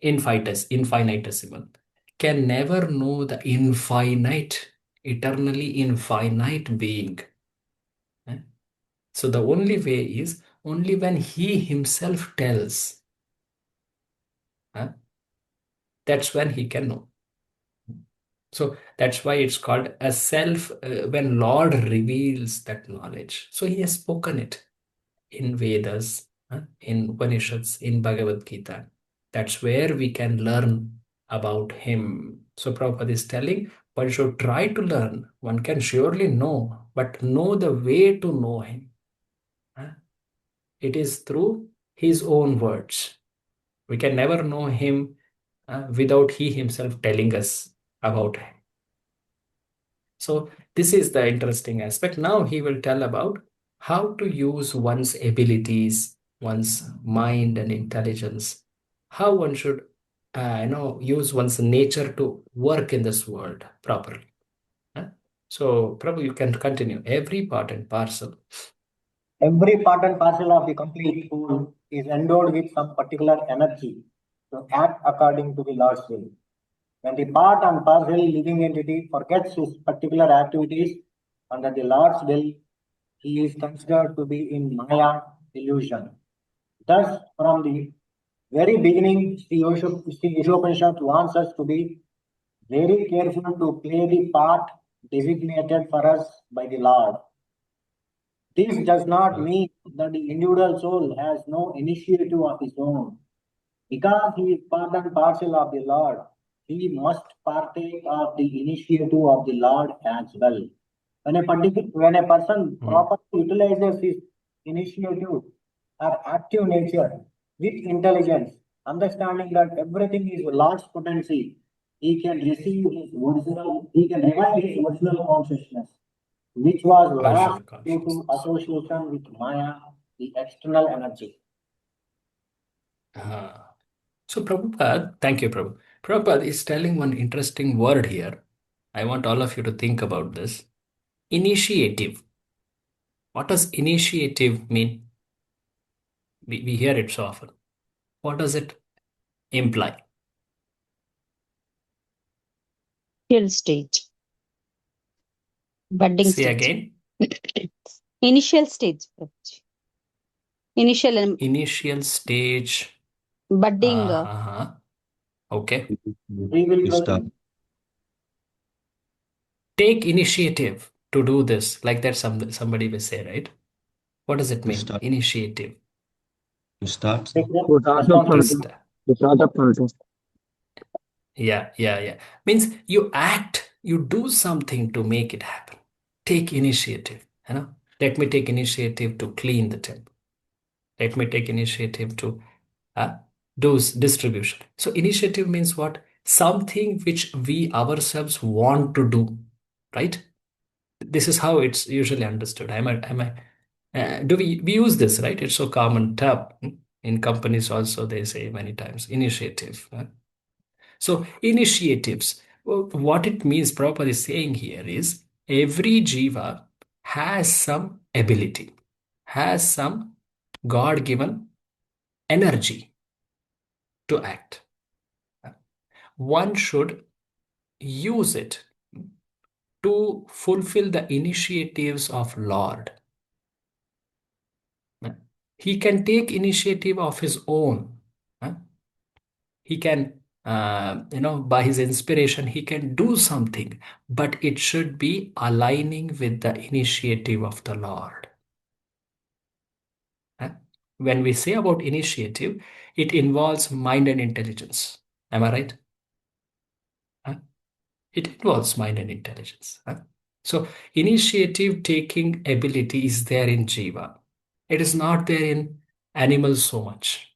infinitesimal, can never know the infinite, eternally infinite being. So the only way is only when he himself tells. That's when he can know. So that's why it's called a self, when Lord reveals that knowledge. So he has spoken it in Vedas, in Upanishads, in Bhagavad Gita. That's where we can learn about him. So Prabhupada is telling one should try to learn. One can surely know, but know the way to know him. It is through his own words. We can never know him without he himself telling us about him. So this is the interesting aspect. Now he will tell about how to use one's abilities, one's mind and intelligence, how one should use one's nature to work in this world properly. So Prabhu, you can continue. Every part and parcel. Every part and parcel of the complete whole is endowed with some particular energy to act according to the Lord's will. When the part and parcel living entity forgets his particular activities under the Lord's will, he is considered to be in Maya illusion. Thus, from the very beginning, Sri Ishopanishad wants us to be very careful to play the part designated for us by the Lord. This does not mean that the individual soul has no initiative of his own. Because he is part and parcel of the Lord, he must partake of the initiative of the Lord as well. When a person properly utilizes his initiative or active nature with intelligence, understanding that everything is Lord's potency, he can he can revive his original consciousness, which was lost due to association with Maya, the external energy. So Prabhupada, thank you, Prabhu. Prabhupada is telling one interesting word here. I want all of you to think about this. Initiative. What does initiative mean? We hear it so often. What does it imply? Initial stage. Budding Say stage. again. Initial stage. Initial stage. Budding. Okay. Start. Take initiative to do this. Like that somebody will say, right? What does it mean? Start. Initiative. To start. To start up something. Yeah. Means you act, you do something to make it happen. Take initiative. Let me take initiative to clean the temple. Let me take initiative to do distribution. So initiative means what? Something which we ourselves want to do, right? This is how it's usually understood. Do we use this, right? It's so common term. In companies also they say many times initiative. So initiatives, what it means properly saying here is every jiva has some ability, has some God-given energy to act. One should use it to fulfill the initiatives of Lord. He can take initiative of his own. He can, by his inspiration, he can do something, but it should be aligning with the initiative of the Lord. When we say about initiative, it involves mind and intelligence. Am I right? It involves mind and intelligence. So initiative taking ability is there in Jiva. It is not there in animals so much.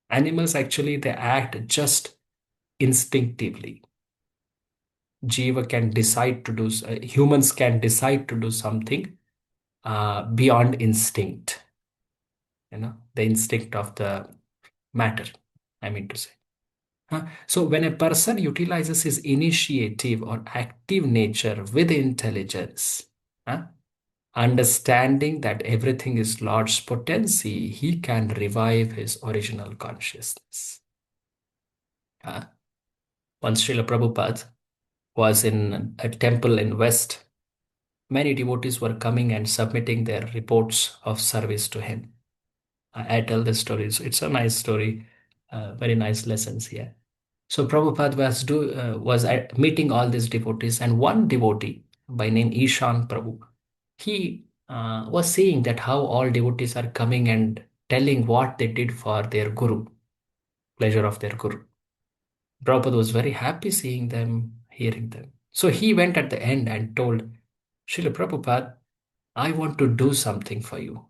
Animals actually, they act just instinctively. Jiva can decide to do, humans can decide to do something beyond instinct. The instinct of the matter, I mean to say. So when a person utilizes his initiative or active nature with intelligence, understanding that everything is Lord's potency, he can revive his original consciousness. Once Srila Prabhupada was in a temple in West, many devotees were coming and submitting their reports of service to him. I tell the stories. It's a nice story, very nice lessons here. So Prabhupada was meeting all these devotees, and one devotee by name Ishan Prabhu, he was saying that how all devotees are coming and telling what they did for their guru, pleasure of their guru. Prabhupada was very happy seeing them, hearing them. So he went at the end and told Srila Prabhupada, I want to do something for you.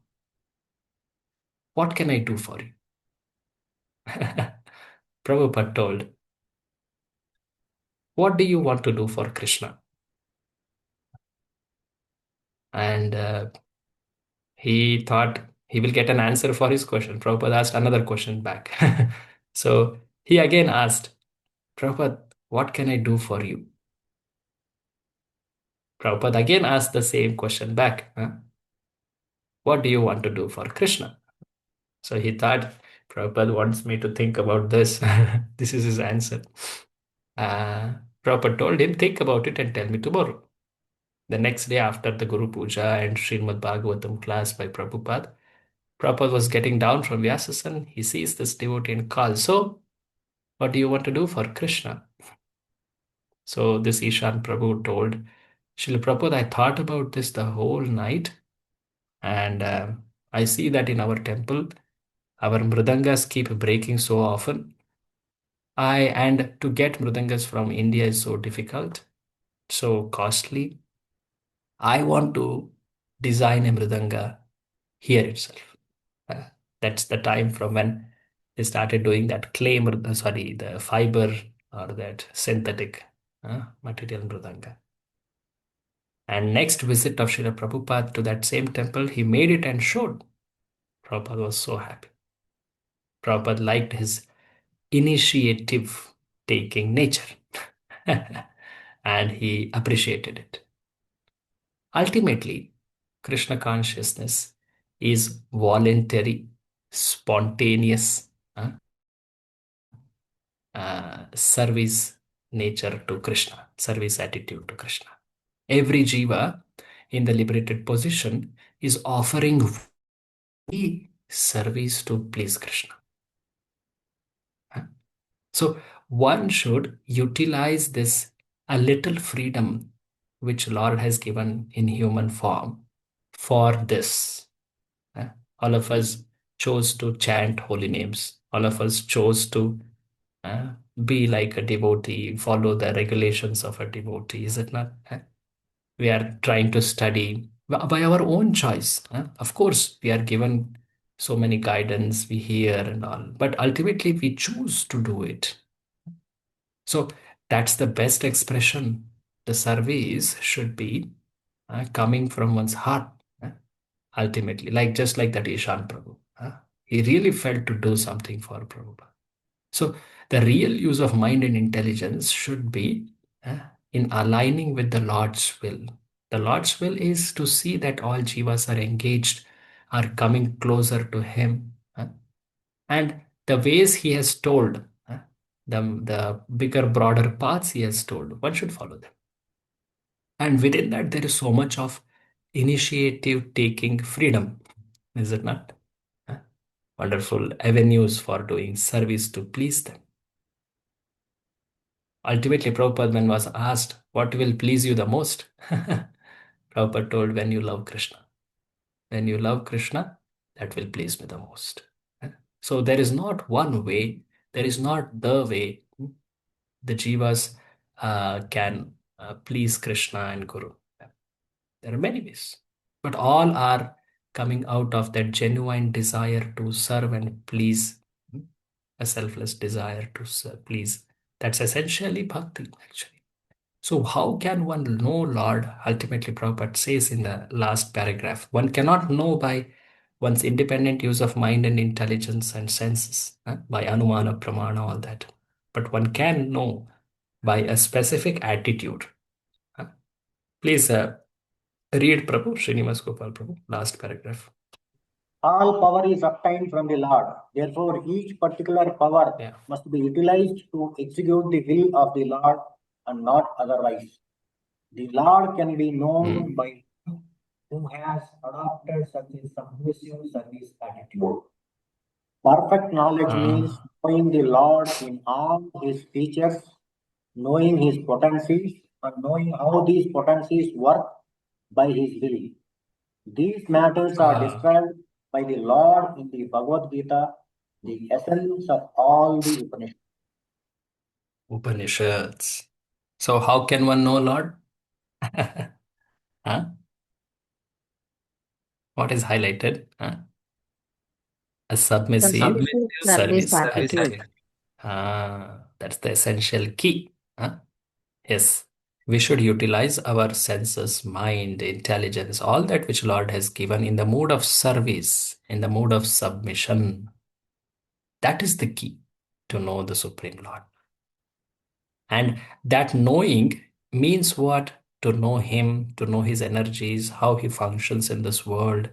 What can I do for you? Prabhupada told, what do you want to do for Krishna? And he thought he will get an answer for his question. Prabhupada asked another question back. So he again asked, Prabhupada, what can I do for you? Prabhupada again asked the same question back. What do you want to do for Krishna? So he thought Prabhupada wants me to think about this. This is his answer. Prabhupada told him, think about it and tell me tomorrow. The next day after the Guru Puja and Srimad Bhagavatam class by Prabhupada, Prabhupada was getting down from Vyasasan. He sees this devotee and calls, so, what do you want to do for Krishna? So this Ishan Prabhu told Srila Prabhupada, I thought about this the whole night, and I see that in our temple, our mridangas keep breaking so often. And to get mridangas from India is so difficult, so costly. I want to design a mridanga here itself. Uh, that's the time from when they started doing that clay, sorry, the fiber or that synthetic material mridanga. And next visit of Srila Prabhupada to that same temple, he made it and showed. Prabhupada was so happy. Prabhupada liked his initiative taking nature and he appreciated it. Ultimately, Krishna consciousness is voluntary, spontaneous service nature to Krishna, service attitude to Krishna. Every jiva in the liberated position is offering service to please Krishna. So one should utilize this a little freedom which Lord has given in human form for this. All of us chose to chant holy names. All of us chose to be like a devotee, follow the regulations of a devotee. Is it not? We are trying to study by our own choice. Of course, we are given so many guidance, we hear and all, but ultimately we choose to do it. So that's the best expression. The service should be coming from one's heart, ultimately, like just like that Ishan Prabhu. He really felt to do something for Prabhupada. So the real use of mind and intelligence should be in aligning with the Lord's will. The Lord's will is to see that all jivas are engaged, are coming closer to Him. And the ways He has told, the bigger, broader paths He has told, one should follow them. And within that, there is so much of initiative taking freedom, is it not? Wonderful avenues for doing service to please them. Ultimately, Prabhupada was asked, what will please you the most? Prabhupada told, when you love Krishna. When you love Krishna, that will please me the most. So there is not one way, there is not the way the jivas can please Krishna and Guru. There are many ways, but all are coming out of that genuine desire to serve and please, a selfless desire to serve, please. That's essentially bhakti, actually. So, how can one know Lord? Ultimately, Prabhupada says in the last paragraph, one cannot know by one's independent use of mind and intelligence and senses, by anumana, pramana, all that. But one can know by a specific attitude. Please read Prabhu, Srinivas Gopal Prabhu, last paragraph. All power is obtained from the Lord. Therefore, each particular power must be utilized to execute the will of the Lord and not otherwise. The Lord can be known by who has adopted such a submissive service attitude. Perfect knowledge means knowing the Lord in all his features, knowing his potencies, and knowing how these potencies work by his will. These matters are described by the Lord in the Bhagavad Gita, the essence of all the Upanishads. Upanishads. So, how can one know Lord? Huh? What is highlighted? A submissive service attitude. That's the essential key. Yes, we should utilize our senses, mind, intelligence, all that which Lord has given in the mood of service, in the mood of submission. That is the key to know the Supreme Lord. And that knowing means what? To know Him, to know His energies, how He functions in this world.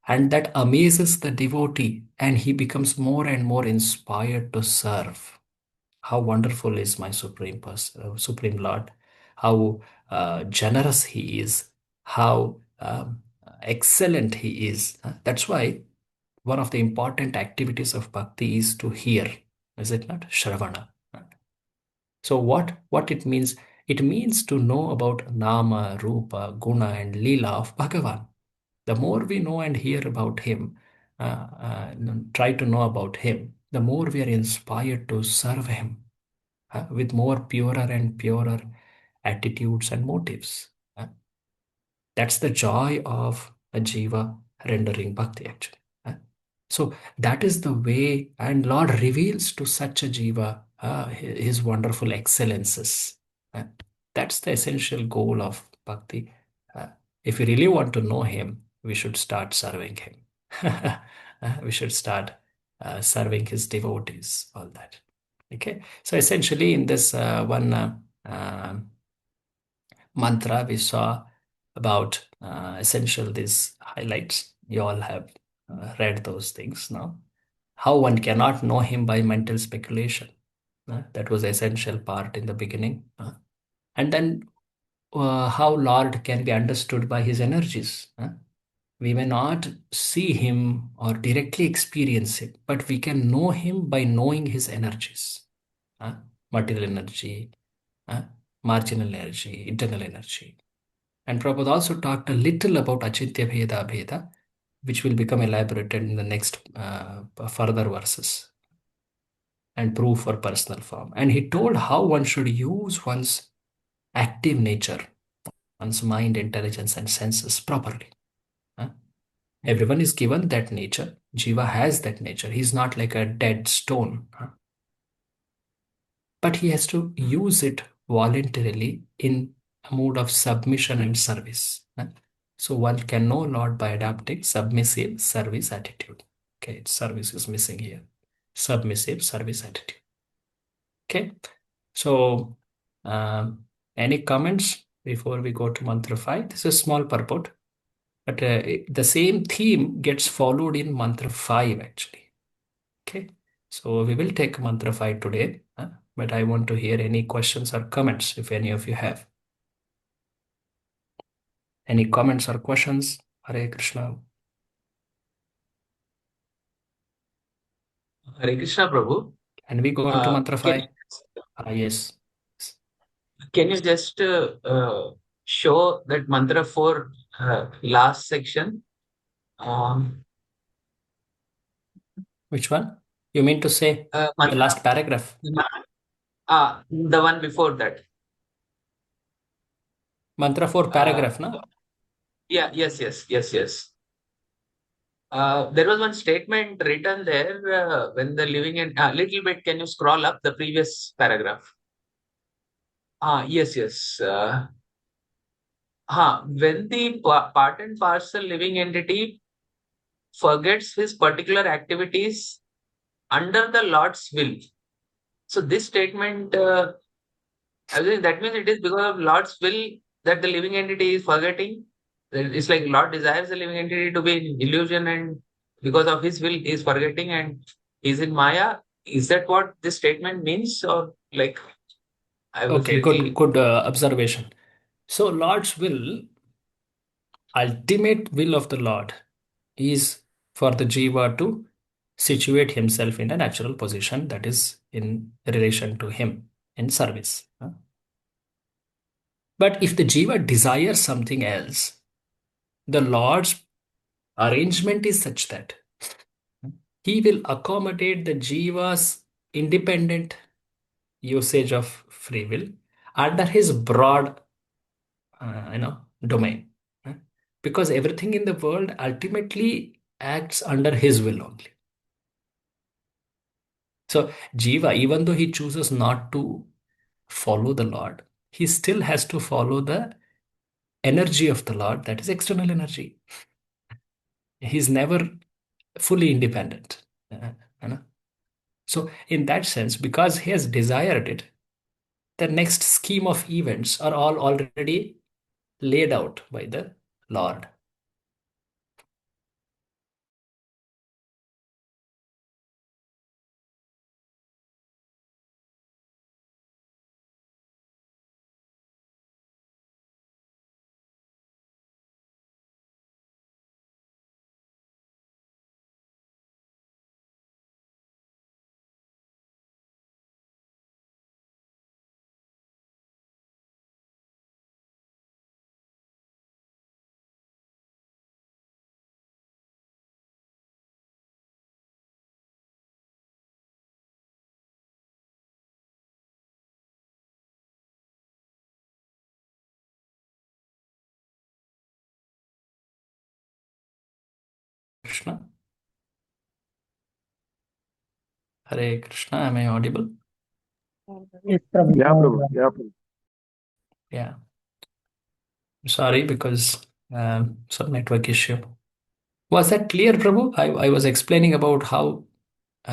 And that amazes the devotee, and he becomes more and more inspired to serve. How wonderful is my Supreme Lord! How generous He is! How excellent He is! That's why one of the important activities of bhakti is to hear, is it not? Shravana. So what it means? It means to know about Nama, Rupa, Guna, and Leela of Bhagavan. The more we know and hear about Him, try to know about Him, the more we are inspired to serve Him with more purer and purer attitudes and motives. That's the joy of a jiva rendering bhakti, actually. So that is the way, and Lord reveals to such a jiva his wonderful excellences. Uh, That's the essential goal of bhakti. Uh, if we really want to know Him, we should start serving Him. We should start serving His devotees, all that. Okay, so essentially in this one mantra, we saw about essential these highlights. You all have read those things now. How one cannot know Him by mental speculation. That was the essential part in the beginning. And then how Lord can be understood by His energies. We may not see Him or directly experience Him, but we can know Him by knowing His energies. Material energy, marginal energy, internal energy. And Prabhupada also talked a little about Achintya Bheda Bheda, which will become elaborated in the next further verses and proof for personal form. And he told how one should use one's active nature, one's mind, intelligence, and senses properly. Everyone is given that nature. Jiva has that nature. He's not like a dead stone. But he has to use it voluntarily in a mood of submission and service. So one can know Lord by adopting submissive service attitude. Okay, service is missing here. Submissive service attitude. Okay, so any comments before we go to mantra 5? This is a small purport, but the same theme gets followed in mantra 5 actually. Okay, so we will take mantra 5 today, but I want to hear any questions or comments if any of you have. Any comments or questions? Hare Krishna. Hare Krishna, Prabhu. And we go into mantra Can 5? Yes. can you just show that mantra 4 last section? Which one? You mean to say the Mantra, last paragraph? the one before that. Mantra 4 paragraph, no? Yeah, yes. There was one statement written there when the living in a little bit. Can you scroll up the previous paragraph? Yes. When the part and parcel living entity forgets his particular activities under the Lord's will. So this statement, I think that means it is because of Lord's will that the living entity is forgetting. It's like Lord desires the living entity to be in illusion, and because of His will, he is forgetting and is in Maya. Is that what this statement means, or like I was Okay, little? good observation. So Lord's will, ultimate will of the Lord is for the jiva to situate himself in a natural position that is in relation to him in service. But if the jiva desires something else, the Lord's arrangement is such that he will accommodate the jiva's independent usage of free will under his broad domain. Because everything in the world ultimately acts under his will only. So jiva, even though he chooses not to follow the Lord, he still has to follow the energy of the Lord, that is external energy. He's never fully independent. You know? So, in that sense, because he has desired it, the next scheme of events are all already laid out by the Lord. Krishna. Hare Krishna. Am I audible? Yes, Prabhu. Yeah, Prabhu. Yeah, Prabhu. Yeah. Sorry, because some network issue. Was that clear, Prabhu? I was explaining about how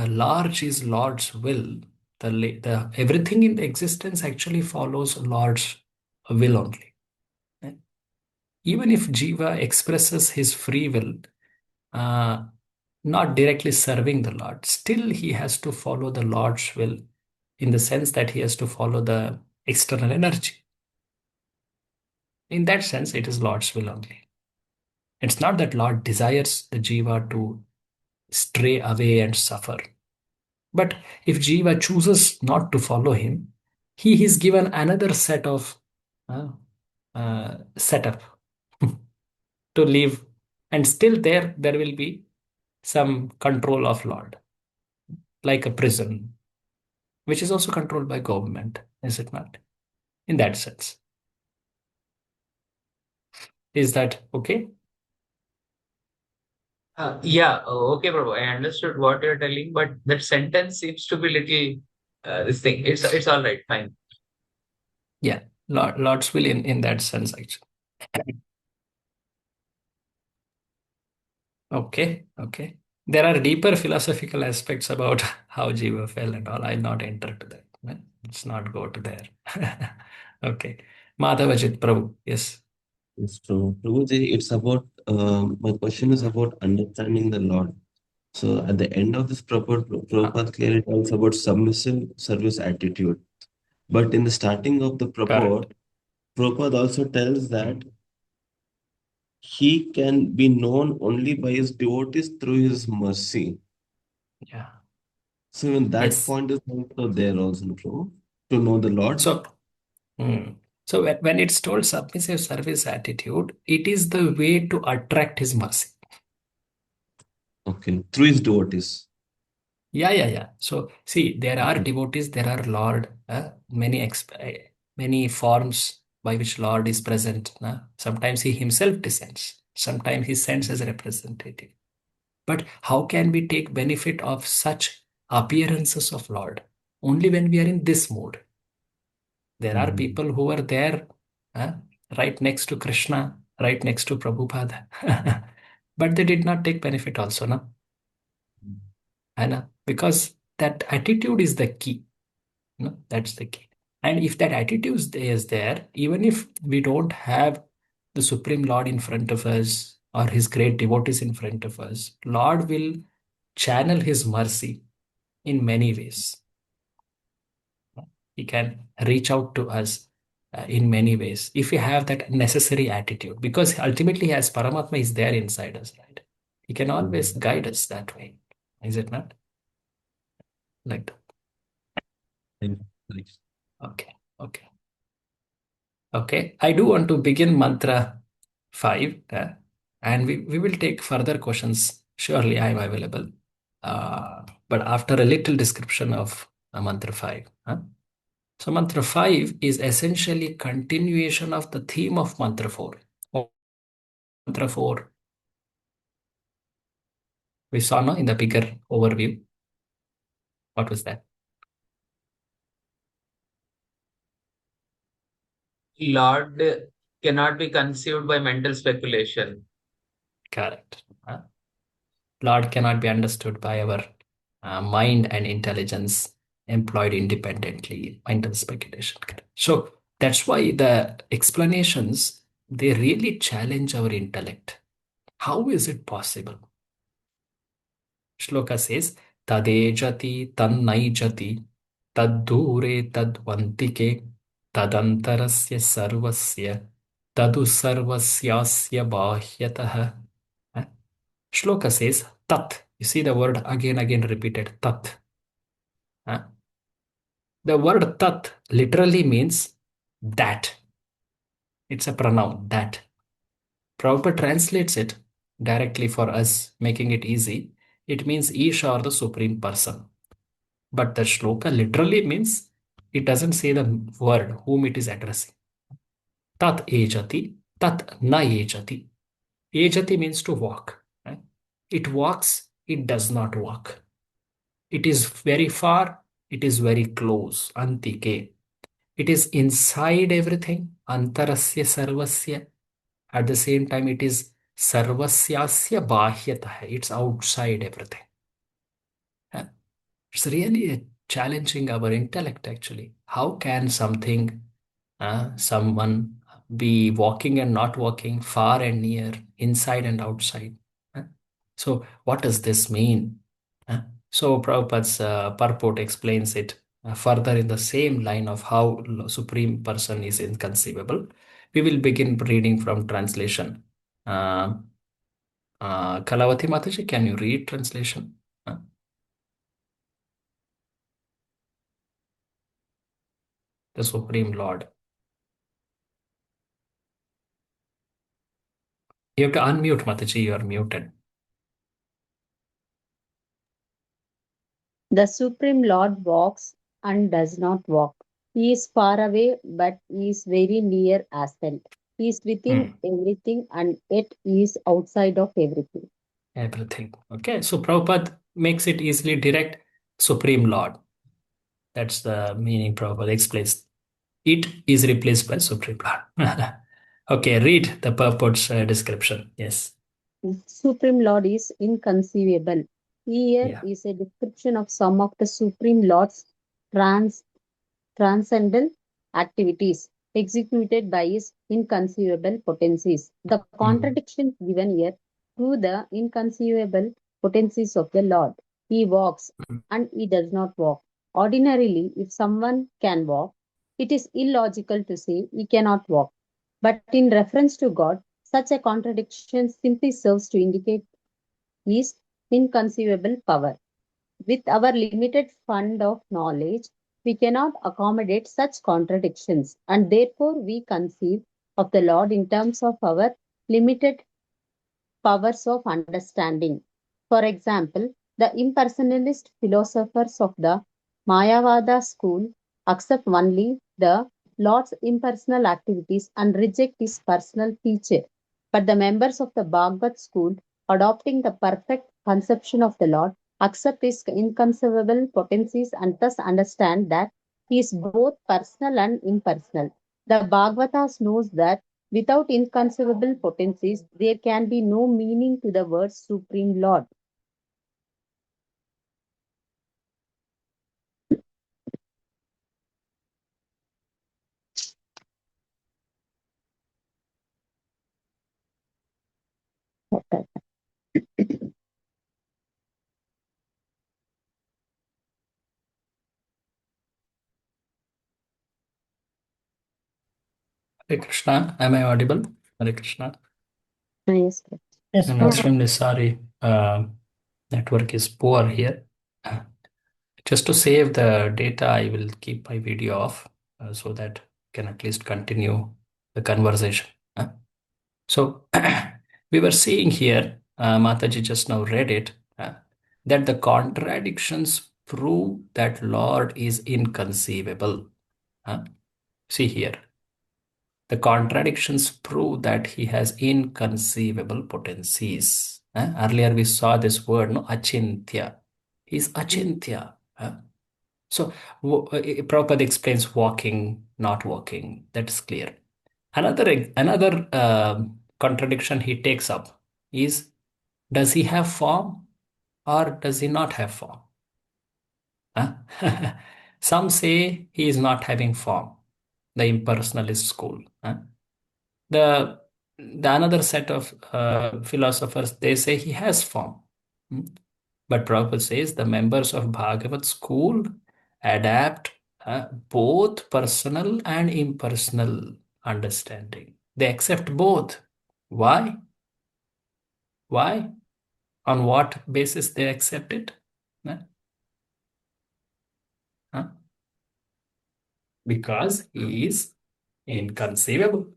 large is Lord's will. The everything in existence actually follows Lord's will only. Even if Jiva expresses his free will, uh, not directly serving the Lord, still he has to follow the Lord's will in the sense that he has to follow the external energy. In that sense, it is Lord's will only. It's not that Lord desires the Jiva to stray away and suffer. But if Jiva chooses not to follow him, he is given another set of setup to live, and still there will be some control of Lord, like a prison, which is also controlled by government, is it not? In that sense. Is that okay? Yeah, okay, Prabhu. I understood what you're telling, but that sentence seems to be little this thing. It's all right, fine. Yeah, Lord's will in that sense, actually. Okay, okay. There are deeper philosophical aspects about how Jiva fell and all. I'll not enter to that. Let's not go to there. Okay. Madhavajit Prabhu, yes. So, Prabhuji, it's about, my question is about understanding the Lord. So, at the end of this Prabhupada clearly talks about submissive service attitude. But in the starting of the Correct. Prabhupada also tells that he can be known only by his devotees through his mercy. Yeah. So, even that Yes. point is also there also, Prabhu, to know the Lord. So, so when it's told submissive service attitude, it is the way to attract his mercy. Okay, through his devotees. Yeah. So see, there are devotees, there are Lord, many forms by which Lord is present. Sometimes he himself descends, sometimes he sends as a representative. But how can we take benefit of such appearances of Lord? Only when we are in this mode. There are people who are there, right next to Krishna, right next to Prabhupada, but they did not take benefit also, no? Because that attitude is the key. No, that's the key. And if that attitude is there, even if we don't have the Supreme Lord in front of us or his great devotees in front of us, Lord will channel his mercy in many ways. He can reach out to us in many ways if we have that necessary attitude, because ultimately, as Paramatma is there inside us, right? He can always guide us that way. Is it not? Like that. Okay. Okay. Okay. I do want to begin mantra 5, and we will take further questions. Surely I am available. But after a little description of mantra 5. So mantra 5 is essentially continuation of the theme of mantra 4. Mantra 4, we saw now in the bigger overview. What was that? Lord cannot be conceived by mental speculation. Correct. Lord cannot be understood by our mind and intelligence employed independently, mental speculation. So that's why the explanations, they really challenge our intellect. How is it possible? Shloka says, Tadejati tannaijati taddure tadvantike tadantarasya sarvasya tadu sarvasyasya bahyatah. Shloka says, Tat. You see the word again repeated, Tat. The word Tat literally means that. It's a pronoun, that. Prabhupada translates it directly for us, making it easy. It means Isha, or the Supreme Person. But the shloka literally means, it doesn't say the word whom it is addressing. Tat ejati, tat na ejati. Ejati means to walk. Right? It walks, it does not walk. It is very far, it is very close. Antike. It is inside everything. Antarasya sarvasya. At the same time, it is sarvasyasya bahyatah. It's outside everything. It's really challenging our intellect, actually. How can someone be walking and not walking, far and near, inside and outside? Huh? So, what does this mean? So, Prabhupada's purport explains it further in the same line of how Supreme Person is inconceivable. We will begin reading from translation. Kalavati Mataji, can you read translation? The Supreme Lord. You have to unmute, Mataji. You are muted. The Supreme Lord walks and does not walk. He is far away, but he is very near as well. He is within everything and yet he is outside of everything. Everything. Okay. So Prabhupada makes it easily direct. Supreme Lord. That's the meaning Prabhupada explains. It is replaced by Supreme Lord. Okay. Read the purport's description. Yes. Supreme Lord is inconceivable. Here Yeah. is a description of some of the Supreme Lord's transcendental activities executed by his inconceivable potencies. The contradictions given here prove the inconceivable potencies of the Lord. He walks and he does not walk. Ordinarily, if someone can walk, it is illogical to say he cannot walk. But in reference to God, such a contradiction simply serves to indicate his inconceivable power. With our limited fund of knowledge, we cannot accommodate such contradictions, and therefore we conceive of the Lord in terms of our limited powers of understanding. For example, the impersonalist philosophers of the Mayavada school accept only the Lord's impersonal activities and reject his personal feature. But the members of the Bhagavad school, adopting the perfect conception of the Lord, accept his inconceivable potencies and thus understand that he is both personal and impersonal. The Bhagavatas knows that without inconceivable potencies, there can be no meaning to the word Supreme Lord. Okay. Hare Krishna. Am I audible? Hare Krishna. Yes. Yes, I'm Prabhupada. extremely sorry. Network is poor here. Just to save the data, I will keep my video off so that I can at least continue the conversation. So we were seeing here, Mataji just now read it, that the contradictions prove that Lord is inconceivable. See here, the contradictions prove that he has inconceivable potencies. Earlier we saw this word, no, achintya. He's achintya. So Prabhupada explains walking, not walking. That is clear. Another contradiction he takes up is, does he have form or does he not have form? Huh? Some say he is not having form, the impersonalist school. Huh? The another set of philosophers, they say he has form. Hmm? But Prabhupada says the members of Bhagavad school adapt both personal and impersonal understanding. They accept both. Why? Why? On what basis they accept it? Huh? Because he is inconceivable.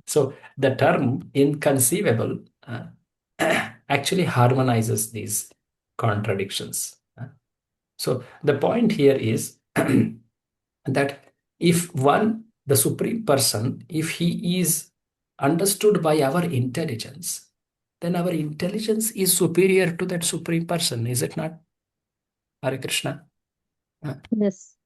So the term inconceivable actually harmonizes these contradictions. So the point here is that if the Supreme Person, if he is understood by our intelligence, then our intelligence is superior to that Supreme Person, is it not? Hare Krishna. Yes.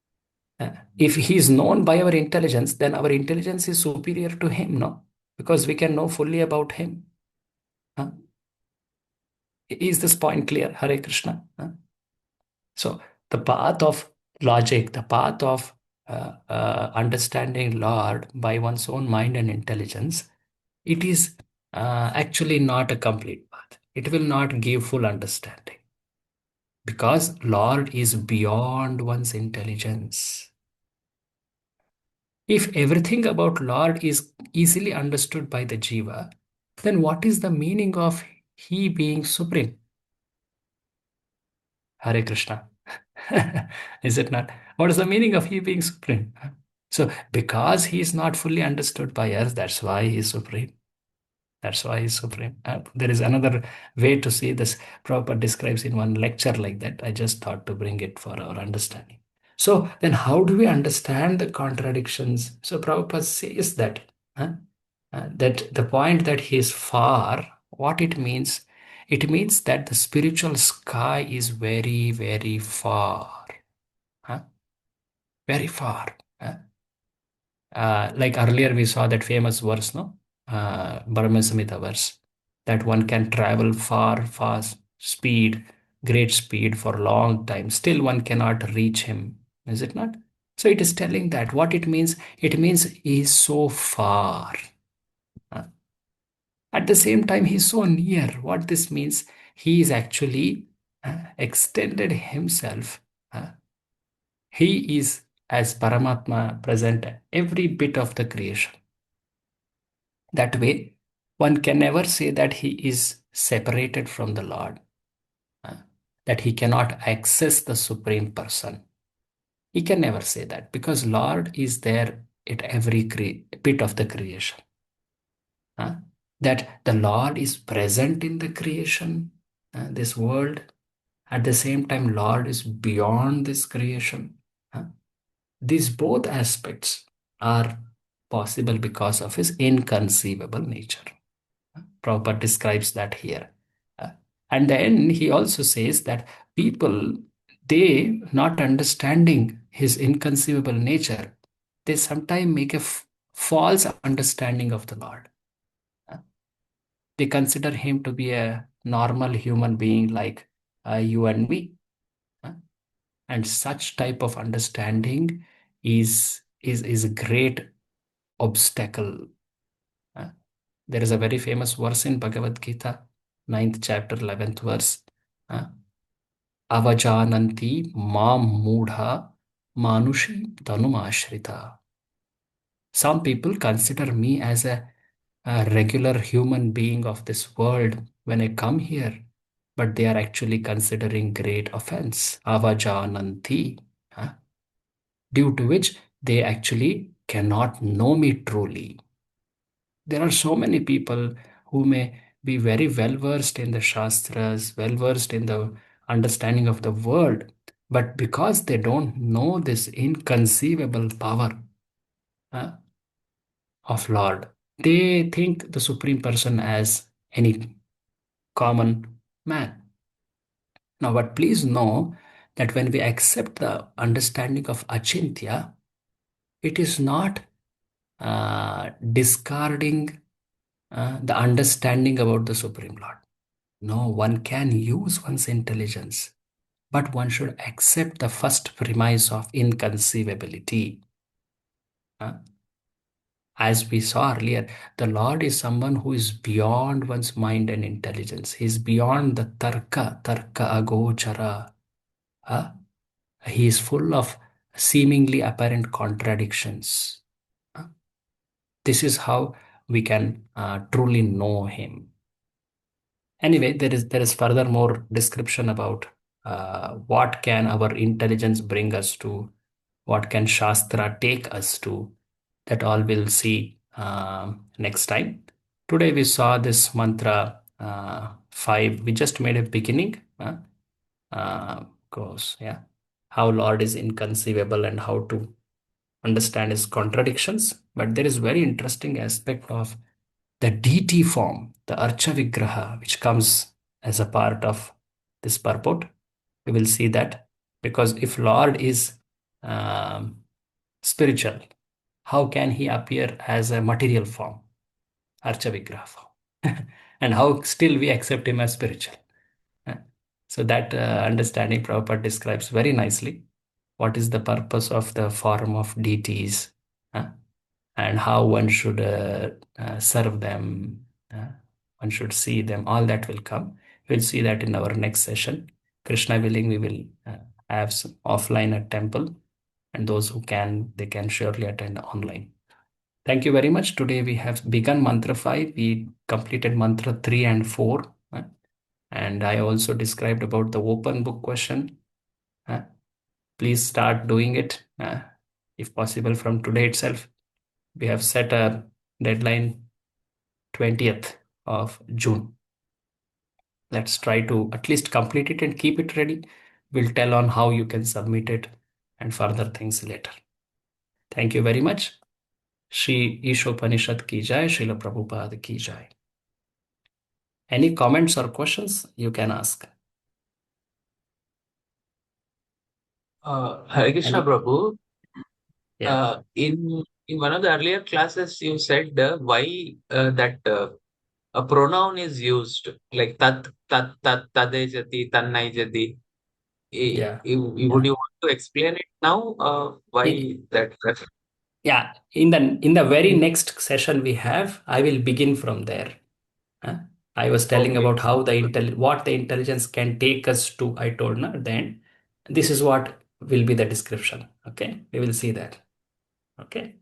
If he is known by our intelligence, then our intelligence is superior to him, no? Because we can know fully about him. Is this point clear? Hare Krishna. So the path of logic, the path of understanding Lord by one's own mind and intelligence, it is actually not a complete path. It will not give full understanding because Lord is beyond one's intelligence. If everything about Lord is easily understood by the Jiva, then what is the meaning of He being supreme? Hare Krishna. Is it not? What is the meaning of He being supreme? So, because He is not fully understood by us, that's why He is supreme. That's why He's supreme. There is another way to see this. Prabhupada describes in one lecture like that. I just thought to bring it for our understanding. So then how do we understand the contradictions? So Prabhupada says that, that the point that he is far, what it means that the spiritual sky is very, very far. Very far. Like earlier we saw that famous verse, no? Brahma Samhita verse, that one can travel far, fast, speed, great speed for a long time. Still one cannot reach him, is it not? So it is telling that what it means he is so far. At the same time, he is so near. What this means, he is actually extended himself. He is as Paramatma present every bit of the creation. That way, one can never say that he is separated from the Lord, that he cannot access the Supreme Person. He can never say that because Lord is there at every bit of the creation. That the Lord is present in the creation, this world. At the same time, Lord is beyond this creation. These both aspects are possible because of his inconceivable nature. Prabhupada describes that here. And then he also says that people, they not understanding his inconceivable nature, they sometimes make a false understanding of the Lord. They consider him to be a normal human being like you and me. And such type of understanding is a great obstacle. There is a very famous verse in Bhagavad Gita, 9th chapter, 11th verse. Avajananti mam mudha manushi tanumashrita. Some people consider me as a regular human being of this world when I come here, but they are actually considering great offense. Avajananti. Due to which they actually cannot know me truly. There are so many people who may be very well versed in the Shastras, well versed in the understanding of the world, but because they don't know this inconceivable power of Lord, they think the Supreme Person as any common man. Now, but please know that when we accept the understanding of Achintya, it is not discarding the understanding about the Supreme Lord. No, one can use one's intelligence, but one should accept the first premise of inconceivability. As we saw earlier, the Lord is someone who is beyond one's mind and intelligence. He is beyond the tarka agochara. He is full of seemingly apparent contradictions. This is how we can truly know him. Anyway, there is further more description about what can our intelligence bring us to, what can Shastra take us to. That all we'll see next time. Today we saw this mantra 5. We just made a beginning. Goes, yeah. How Lord is inconceivable and how to understand his contradictions. But there is very interesting aspect of the deity form, the Archa Vigraha, which comes as a part of this purport. We will see that, because if Lord is spiritual, how can he appear as a material form, Archa Vigraha form? And how still we accept him as spiritual? So that understanding Prabhupada describes very nicely what is the purpose of the form of deities, and how one should serve them, one should see them. All that will come. We'll see that in our next session. Krishna willing, we will have some offline at temple, and those who can, they can surely attend online. Thank you very much. Today we have begun mantra 5. We completed mantra 3 and 4. And I also described about the open book question. Please start doing it, if possible, from today itself. We have set a deadline 20th of June. Let's try to at least complete it and keep it ready. We'll tell on how you can submit it and further things later. Thank you very much. Shri Ishopanishad ki jai, Srila Prabhupada ki jai. Any comments or questions you can ask? Hare Krishna Any? Prabhu, Yeah. in one of the earlier classes, you said why that a pronoun is used, like tadejati, tannaijati. Yeah. Would you want to explain it now? Why that? Yeah. In the very next session we have, I will begin from there. I was telling Okay. about how what the intelligence can take us to. I told na then this is what will be the description. Okay, we will see that. Okay,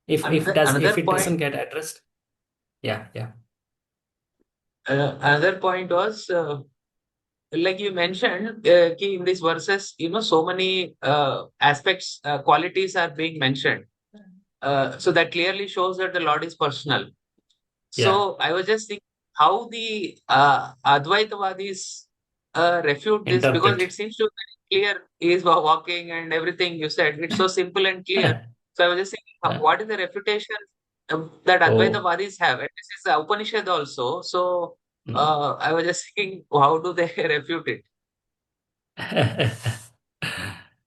if Another it point. doesn't get addressed, yeah. Another point was, like you mentioned, in these verses, so many aspects, qualities are being mentioned. So that clearly shows that the Lord is personal. So I was just thinking how the Advaitavadis refute this, because Interpret. it seems to be very clear. He is walking and everything you said. It's so simple and clear. So I was just thinking, what is the refutation that Oh. Advaitavadis have? And this is the Upanishad also. So Hmm. I was just thinking, how do they refute it?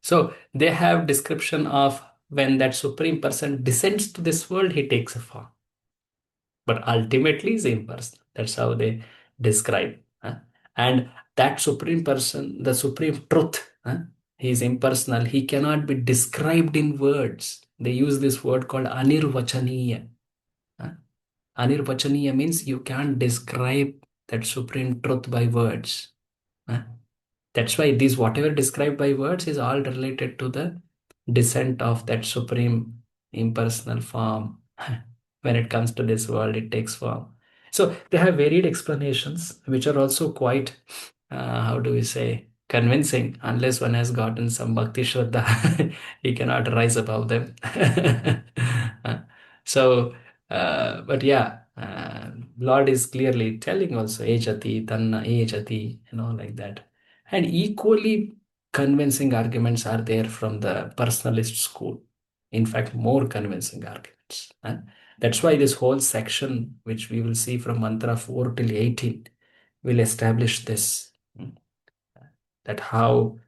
So they have description of when that supreme person descends to this world, he takes a form, but ultimately is impersonal. That's how they describe. And that supreme person, the supreme truth, he is impersonal. He cannot be described in words. They use this word called anirvachaniya. Anirvachaniya means you can't describe that supreme truth by words. That's why these whatever described by words is all related to the descent of that supreme impersonal form. When it comes to this world, it takes form. So they have varied explanations, which are also quite, how do we say, convincing. Unless one has gotten some bhakti shraddha, he cannot rise above them. So, but yeah, Lord is clearly telling also, ejati, tanna, ejati, like that. And equally convincing arguments are there from the personalist school. In fact, more convincing arguments. That's why this whole section, which we will see from mantra 4 till 18, will establish this, that how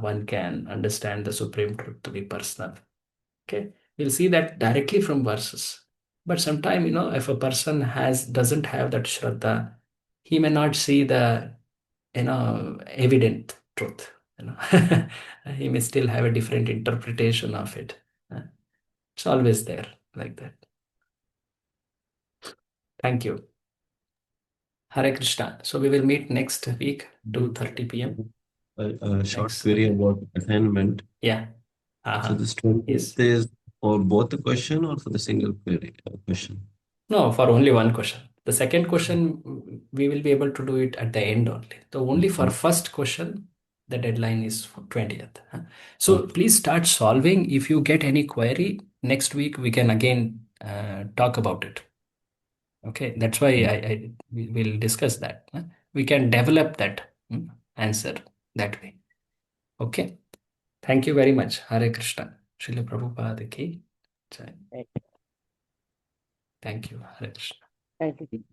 one can understand the supreme truth to be personal. Okay, we'll see that directly from verses. But sometimes, if a person doesn't have that shraddha, he may not see the evident truth. He may still have a different interpretation of it. It's always there like that. Thank you. Hare Krishna. So we will meet next week, 2:30 p.m. A short Next. query about assignment. Yeah. So this 20th Yes. is for both the question or for the single query question? No, for only one question. The second question, we will be able to do it at the end only. So only for first question, the deadline is for 20th. So please start solving. If you get any query, next week we can again talk about it. Okay, that's why we will discuss that. We can develop that answer that way. Okay. Thank you very much. Hare Krishna. Srila Prabhupada ki jai. Thank you. Hare Krishna. Thank you.